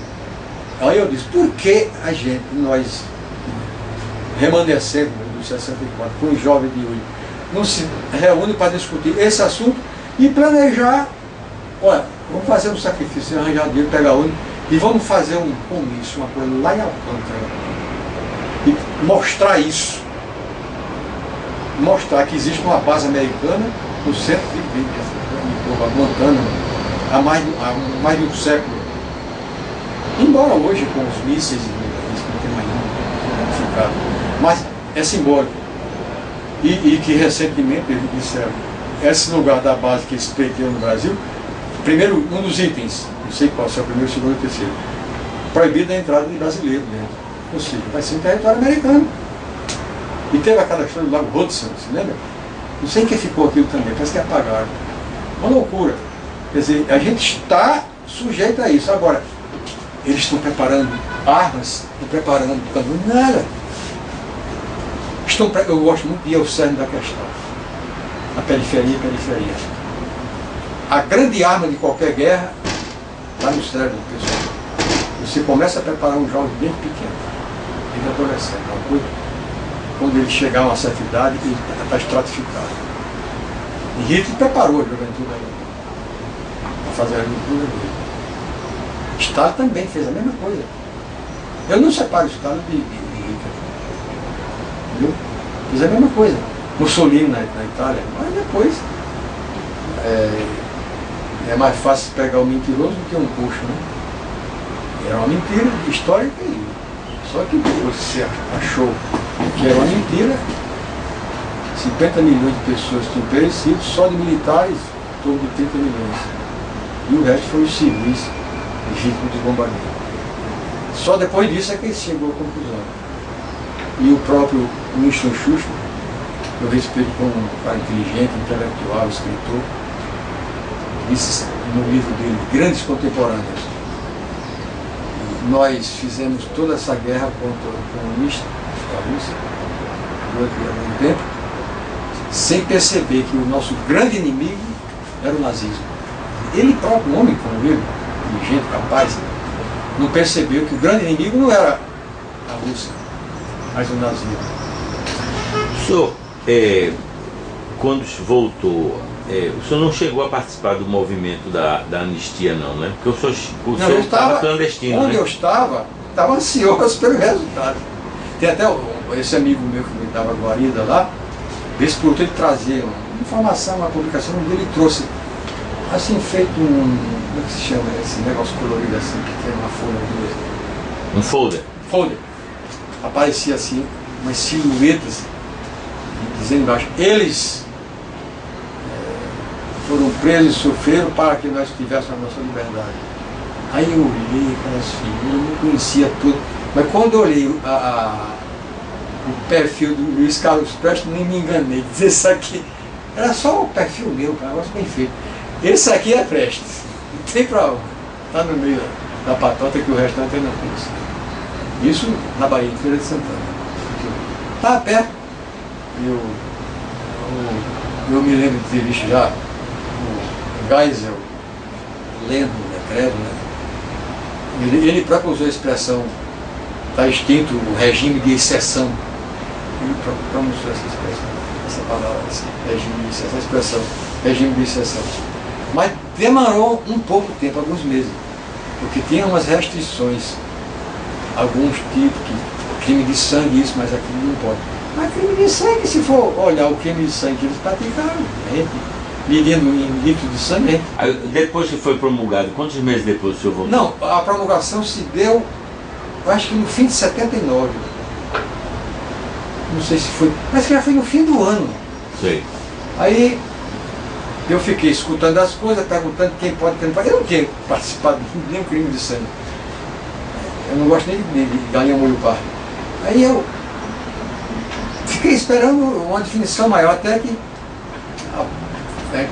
Aí eu disse, por que a gente, nós remanescentes do 64, com os jovens de hoje, não se reúne para discutir esse assunto e planejar, olha, vamos fazer um sacrifício, arranjar dinheiro, pegar ônibus e vamos fazer um comício, uma coisa lá em Alcântara. E mostrar isso. Mostrar que existe uma base americana no centro de Guantánamo, há mais de um século. Embora hoje com os mísseis não tem mais nada significado, mas é simbólico. E que recentemente eles disseram, esse lugar da base que eles pretendem no Brasil, primeiro, um dos itens, não sei qual, se é o primeiro, segundo ou terceiro, proibido a entrada de brasileiro dentro. Ou seja, vai ser um território americano. E teve aquela história do Lago Hudson, se lembra? Não sei em que ficou aquilo também, parece que apagaram. Uma loucura. Quer dizer, a gente está sujeito a isso. Agora, eles estão preparando armas, estão preparando caminho, nada. Eu gosto muito de ir ao cerne da questão. A periferia. A grande arma de qualquer guerra está no cérebro do pessoal. Você começa a preparar um jovem bem pequeno, ele adolescente, uma coisa. Quando ele chegar a uma certa idade, ele está estratificado. E Hitler preparou a juventude para fazer a leitura dele. Stalin também fez a mesma coisa. Eu não separo Stalin de Hitler. Entendeu? Fez a mesma coisa. Mussolini na Itália, mas depois é mais fácil pegar o mentiroso do que um coxo, né? Era uma mentira histórica e só que depois você achou que era uma mentira, 50 milhões de pessoas tinham perecido, só de militares, em torno de 30 milhões. E o resto foi os civis vítimas de bombardeio. Só depois disso é que ele chegou à conclusão. E o próprio Winston Churchill, eu respeito como um cara inteligente, intelectual, escritor, disse no livro dele, Grandes Contemporâneos, nós fizemos toda essa guerra contra o comunista, a Rússia, durante algum tempo, sem perceber que o nosso grande inimigo era o nazismo. Ele próprio, um homem como ele, inteligente, capaz, não percebeu que o grande inimigo não era a Rússia, mas o nazismo. O senhor, quando voltou, o senhor não chegou a participar do movimento da anistia não, né? Porque o senhor estava clandestino, onde né? eu estava ansioso pelo resultado. Tem até esse amigo meu que me dava guarida lá, vez por outro ele trazia uma informação, uma publicação, ele trouxe, assim, feito como é que se chama esse negócio colorido assim, que tem uma folha mesmo? Um folder? Folder. Aparecia assim, umas silhuetas, dizendo embaixo, eles foram presos e sofreram para que nós tivéssemos a nossa liberdade. Aí eu olhei aquelas figuras, eu não conhecia tudo, mas quando eu olhei o perfil do Luiz Carlos Prestes, nem me enganei, dizer isso aqui, era só o perfil meu, um negócio bem feito. Esse aqui é Prestes, não tem pra onde, está no meio da patota que o restante eu não conheço. Isso na Bahia, em Feira de Santana. Está perto. Eu me lembro de ter visto já o Geisel lendo o decreto, né? Ele próprio usou a expressão, está extinto o regime de exceção. Ele pronunciou essa expressão, essa palavra, esse regime de exceção, essa expressão, regime de exceção. Mas demorou um pouco tempo, alguns meses, porque tinha umas restrições, alguns tipos, crime de sangue, isso, mas aquilo não pode. Mas crime de sangue, se for olhar o crime de sangue que eles praticaram, a gente, medindo em litros de sangue. Gente... Aí, depois que foi promulgado, quantos meses depois o senhor voltou? Não, a promulgação se deu, eu acho que no fim de 79. Não sei se foi, mas que já foi no fim do ano. Sei. Aí eu fiquei escutando as coisas, perguntando quem pode, quem não pode. Eu não tinha participado de nenhum crime de sangue. Eu não gosto nem de galinha molho pardo. Aí eu fiquei esperando uma definição maior, até que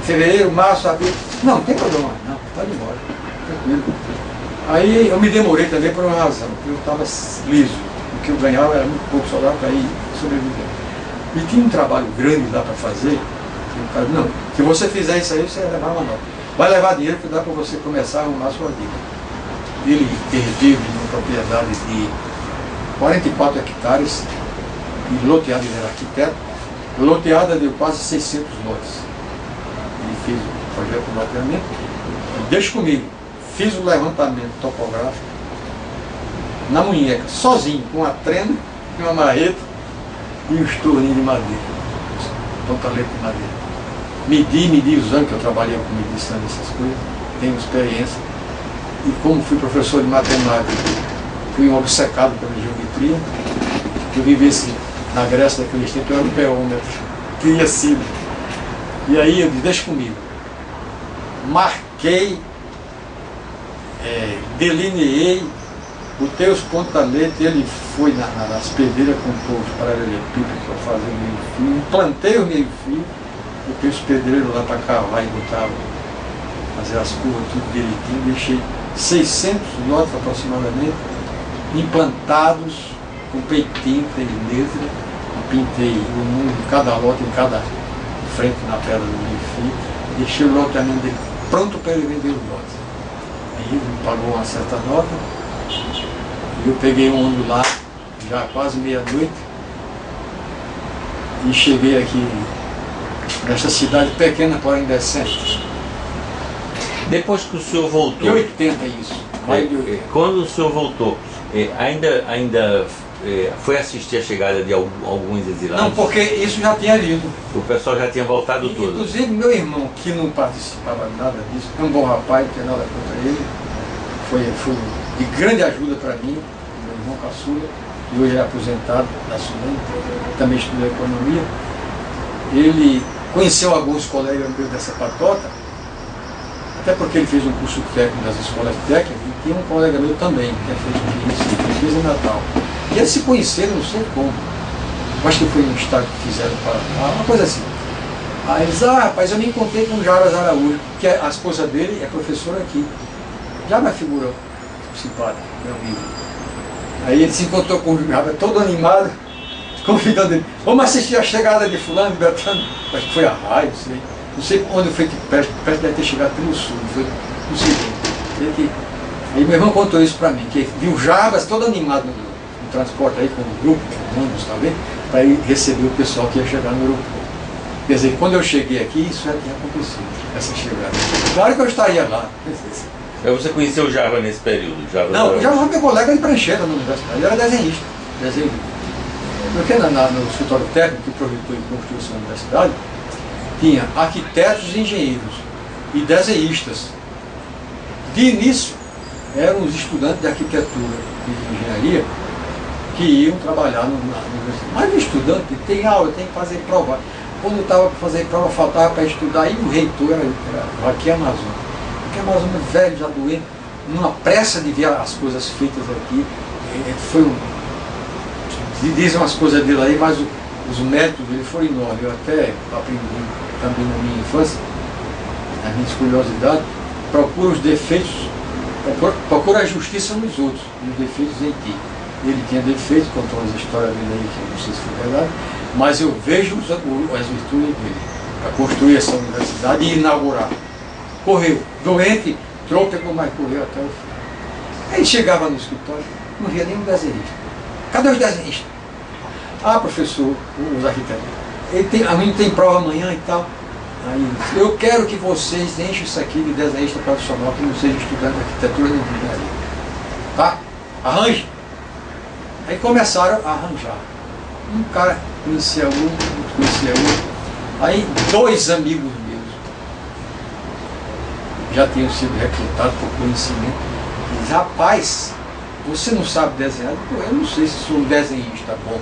fevereiro, março, abril. Não tem problema, não, pode ir embora, tranquilo. Aí eu me demorei também por uma razão, porque eu estava liso. O que eu ganhava era muito pouco, só dava para ir sobreviver. E tinha um trabalho grande lá para fazer. E o cara, não, se você fizer isso aí, você vai levar uma nota. Vai levar dinheiro que dá para você começar a arrumar a sua vida. Ele vive numa propriedade de 44 hectares, e loteada, ele era arquiteto, loteada deu quase 600 lotes. Ele fez o projeto de loteamento, deixa comigo, fiz o levantamento topográfico na munheca, sozinho, com uma trena, uma marreta e um estorninho de madeira, pontalete de madeira. Medi os anos que eu trabalhei com medição dessas coisas, tenho experiência. E como fui professor de matemática, fui um obcecado pela geometria, eu vivesse na Grécia daquele tempo, eu era um peômetro, teria sido. E aí eu disse, deixa comigo. Marquei, delineei, botei os pontaletes, ele foi nas pedreiras com os paralelepípedos para fazer o meio-fio, plantei o meio-fio, botei os pedreiros lá para cavar e botava, fazer as curvas tudo direitinho, deixei 600 lotes aproximadamente, implantados, com peitinho, tem letra, pintei o número de cada lote em cada frente na pedra do meio-fio, deixei o loteamento dele pronto para ele vender os lotes. Aí ele me pagou uma certa nota, e eu peguei um ônibus lá, já quase meia-noite, e cheguei aqui nesta cidade pequena, porém decente. Depois que o senhor voltou... Em 80 isso. Quando o senhor voltou, ainda foi assistir a chegada de alguns exilados? Não, porque isso já tinha lido. O pessoal já tinha voltado todo. Inclusive meu irmão, que não participava de nada disso, é um bom rapaz, não tem nada contra ele, foi de grande ajuda para mim, meu irmão caçula, que hoje é aposentado da Sudan, também estudou economia. Ele conheceu alguns colegas meus dessa patota, até porque ele fez um curso técnico das escolas técnicas, e tinha um colega meu também, que fez em Natal. E eles se conheceram, não sei como. Eu acho que foi um estágio que fizeram para uma coisa assim. Aí eles, rapaz, eu me encontrei com o Jarbas Araújo, que a esposa dele é professora aqui. Já uma figura simpática, meu amigo. Aí ele se encontrou com o Jarbas todo animado, convidando ele, vamos assistir a chegada de fulano, de Beltrano. Acho que foi a raio, não sei onde foi que Prestes deve ter chegado pelo sul, não sei bem. Aí meu irmão contou isso para mim, que viu o Jarbas todo animado no transporte aí com o grupo, com ônibus também, para ir receber o pessoal que ia chegar no aeroporto. Quer dizer, quando eu cheguei aqui, isso já tinha acontecido, essa chegada. Claro que eu estaria lá. Você conheceu o Jarbas nesse período? Não, o Jarbas foi meu colega de prancheta na universidade, ele era desenhista. Porque no escritório técnico que projetou e construiu a universidade, tinha arquitetos e engenheiros e desenhistas. De início, eram os estudantes de arquitetura e de engenharia que iam trabalhar na universidade. Mas o estudante tem aula, tem que fazer prova. quando eu estava para fazer prova, faltava para estudar, e o reitor era Joaquim Amazon. Joaquim Amazon, velho, já doente, numa pressa de ver as coisas feitas aqui. Foi dizem umas coisas dele aí, mas os métodos dele foram enormes. Eu até aprendi também na minha infância, na minha curiosidade, procura os defeitos, procura a justiça nos outros e os defeitos em ti. Ele tinha defeitos, contou as histórias dele aí, que eu não sei se foi verdade, mas eu vejo as virtudes dele para construir essa universidade e inaugurar. Correu, doente, trôpego, mas correu até o fim. Aí chegava no escritório, não via nenhum desenhista. Cadê os desenhistas? Ah, professor, os arquitetos. A mim tem prova amanhã e tal. Aí ele disse, eu quero que vocês enchem isso aqui de desenhista profissional, que não seja estudante de arquitetura nem de engenharia. Tá? Arranje. Aí começaram a arranjar. Um cara conhecia outro, outro conhecia outro. Aí 2 amigos meus já tinham sido recrutados por conhecimento. E diz, rapaz, você não sabe desenhar? Pô, eu não sei se sou um desenhista bom,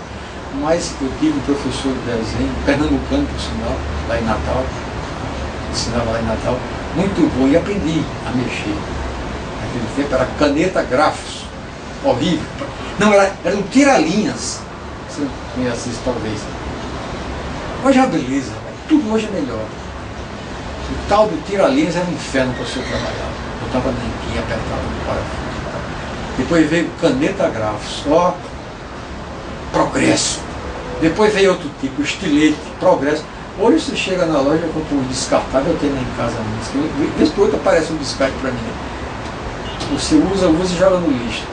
mas eu tive um professor de desenho, pernambucano por sinal, lá em Natal, ensinava lá em Natal, muito bom, e aprendi a mexer. Naquele tempo era caneta grafos, horrível. Não, era um tira-linhas. Você conhece isso talvez. Hoje é uma beleza, tudo hoje é melhor. O tal do tira-linhas era um inferno para você trabalhar. Eu estava na enquinha, apertava no parafuso. Depois veio caneta grafos, ó, progresso. Depois veio outro tipo, estilete, progresso. Hoje você chega na loja, compra um descartável, eu tenho lá em casa mesmo. Vez por outra aparece um descarte para mim. Você usa e joga no lixo.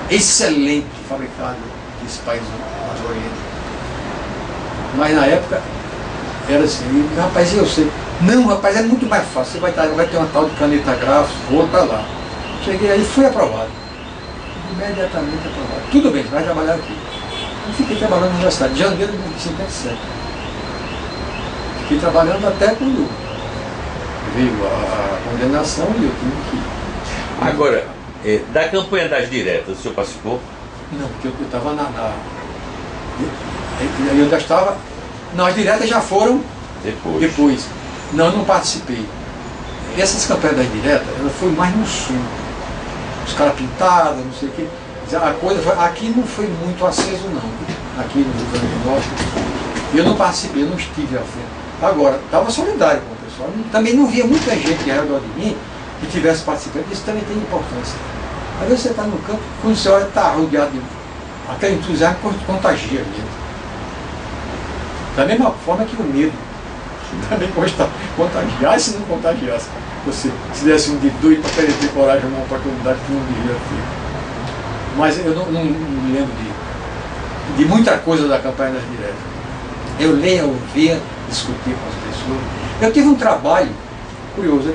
Excelente, fabricado nesse país do Oriente. Mas na época era assim, rapaz, eu sei. Não, rapaz, é muito mais fácil. Você vai ter uma tal de caneta grafos, vou para lá. Cheguei aí e fui aprovado. Imediatamente aprovado. Tudo bem, você vai trabalhar aqui. Eu fiquei trabalhando na universidade, de janeiro de 1957. Fiquei trabalhando até quando veio a condenação e eu tive que ir. Agora, da campanha das diretas, o senhor participou? Não, porque eu estava eu ainda estava. Não, as diretas já foram depois. Não, eu não participei. Essas campanhas das diretas, ela foi mais no sul. Os caras pintados, não sei o quê. A coisa foi, aqui não foi muito aceso não. Aqui no Rio Grande do Norte. Eu não participei, eu não estive à frente. Agora, estava solidário com o pessoal. Também não via muita gente ao redor de mim que tivesse participado. Isso também tem importância. Às vezes você está no campo, quando você olha, está rodeado de aquele entusiasmo contagia mesmo. Da mesma forma que o medo também contagiar, se não contagiasse. Você se desse um de doido para querer ter coragem numa oportunidade que não devia ter. Mas eu não me lembro de muita coisa da campanha das diretas. Eu leia, ouvia, discutia com as pessoas. Eu tive um trabalho, curioso,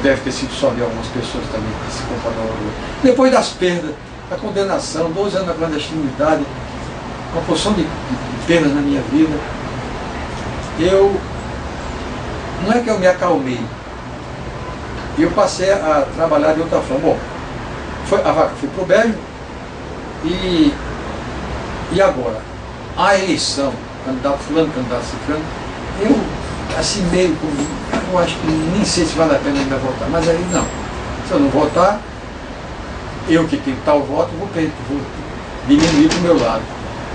deve ter sido só de algumas pessoas também que se compararam. Depois das perdas, da condenação, 12 anos na clandestinidade, uma porção de perdas na minha vida, não é que eu me acalmei, eu passei a trabalhar de outra forma. Bom, a vaca foi para o Bélgio e agora, a eleição, candidato fulano, candidato ciclano, eu assim meio comigo, eu acho que nem sei se vale a pena ainda votar, mas aí não, se eu não votar, eu que tenho tal voto, vou diminuir para o meu lado.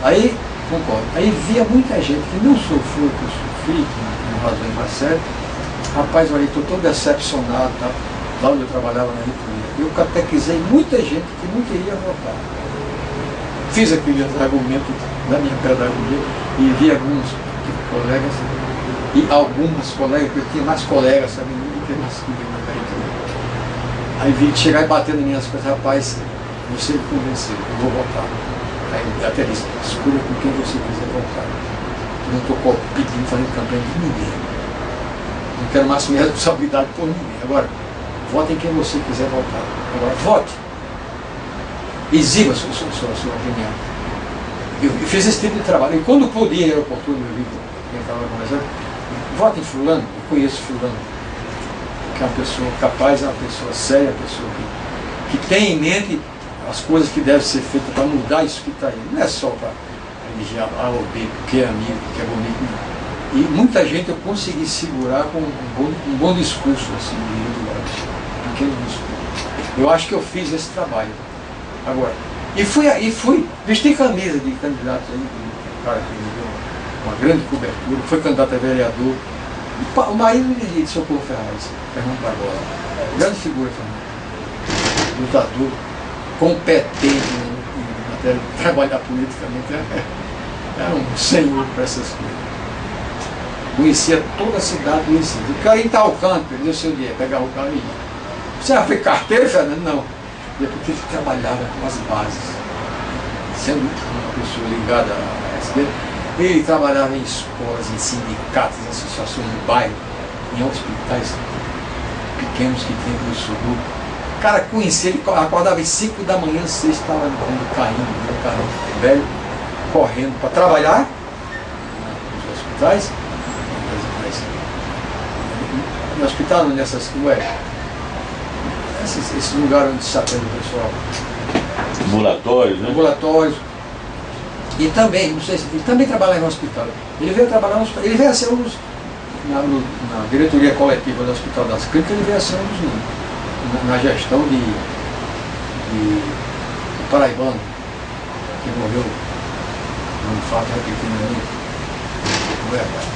Aí, concordo, aí via muita gente que não sofreu o que eu sofri, com razões mais sérias. Rapaz, olha, estou todo decepcionado, tá? Lá onde eu trabalhava na reitoria. Eu catequizei muita gente que não queria votar. Fiz aqueles argumentos da minha pedagogia e vi alguns colegas, e algumas colegas, porque eu tinha mais colegas, sabe, do que mais que na reitoria. Aí vi chegar e bater nas minhas coisas, rapaz, você me convenceu, eu vou votar. Aí até disse, escolha com quem você quiser votar. Eu não estou pedindo, fazendo campanha de ninguém. Não quero mais assumir responsabilidade por ninguém. Agora, vote em quem você quiser votar. Agora, vote. Exiba a sua opinião. Eu fiz esse tipo de trabalho. E quando podia, era oportuno, eu vi quem estava conversando, vote em fulano, eu conheço fulano. Que é uma pessoa capaz, é uma pessoa séria, uma pessoa que tem em mente as coisas que devem ser feitas para mudar isso que está aí. Não é só para eleger A ou B, porque é amigo, porque é bonito. E muita gente eu consegui segurar com um bom discurso, assim, um pequeno discurso. Eu acho que eu fiz esse trabalho. Agora, e fui vestir camisa de candidato aí, um cara que me deu uma grande cobertura, foi candidato a vereador. O marido de Socorro Ferraz, Fernando Barbosa, grande figura, Fernando, lutador, competente em matéria de trabalhar politicamente, era um senhor para essas coisas. Conhecia toda a cidade do Recife. O cara ia em tal canto, perdeu seu dia, pegava o carro e ia. Você já foi carteiro, Fernando? Não. É porque ele trabalhava com as bases. Sendo uma pessoa ligada à SB, ele trabalhava em escolas, em sindicatos, em associações de bairro, em hospitais pequenos que tem no subúrbio. O cara conhecia, ele acordava às 5 da manhã, 6 estava no carrinho, no carro velho, correndo para trabalhar nos hospitais. No hospital, nessas, esse lugar onde se atende o pessoal. Ambulatórios, né? Ambulatórios. E também, não sei se ele também trabalha no hospital. Ele veio trabalhar no hospital. Ele veio a ser um dos, na diretoria coletiva do Hospital das Clínicas, ele veio a ser um dos, na gestão de paraibano, que morreu num fato repetindo ali.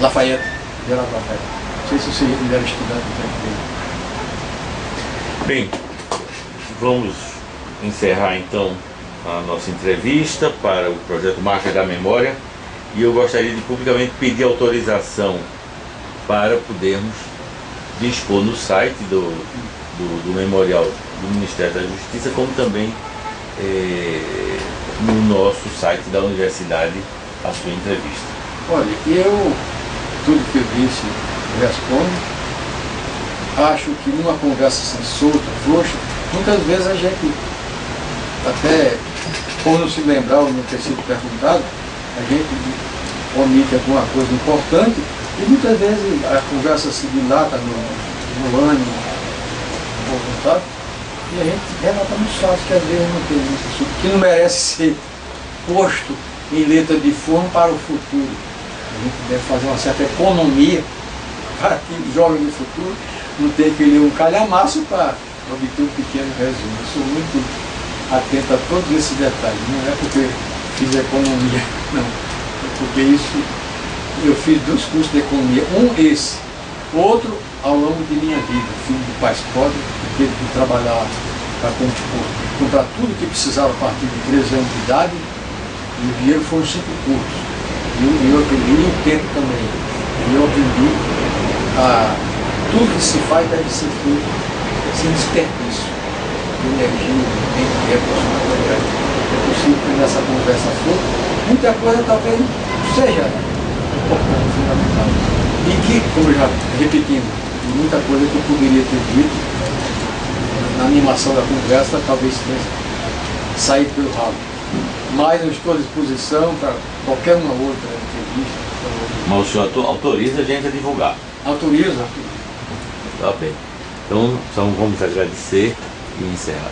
Lafayette, Geraldo Lafayette. Não sei se você era estudante do tempo dele. Bem, vamos encerrar então a nossa entrevista para o projeto Marca da Memória, e eu gostaria de publicamente pedir autorização para podermos dispor no site do Memorial do Ministério da Justiça, como também no nosso site da Universidade, a sua entrevista. Olha, tudo que eu disse respondo. Acho que numa conversa assim, solta, frouxa, muitas vezes a gente, até por não se lembrar ou não ter sido perguntado, a gente omite alguma coisa importante e muitas vezes a conversa se dilata no ânimo, na boa vontade, e a gente relata muito fácil que às vezes não tem muito assunto, que não merece ser posto em letra de forma para o futuro. A gente deve fazer uma certa economia para que o jovem do futuro não tenha que ler um calhamaço para obter um pequeno resumo. Eu sou muito atento a todos esses detalhes. Não é porque fiz economia, não. É porque isso, eu fiz 2 cursos de economia. Um esse, outro ao longo de minha vida. Filho de pais pobres, que teve que trabalhar para comprar tudo que precisava a partir de 13 anos de idade. E o dinheiro foram 5 cursos. E eu aprendi o tempo também. E eu aprendi tudo que se faz deve ser feito sem desperdício de energia, de tempo, é possível que nessa conversa for, muita coisa talvez não seja importante, fundamental. E que, como já repetindo, muita coisa que eu poderia ter dito na animação da conversa, talvez tenha saído pelo ralo. Mas eu estou à disposição para qualquer uma outra entrevista. Mas o senhor autoriza a gente a divulgar? Autoriza. Tá bem. Então vamos agradecer e encerrar.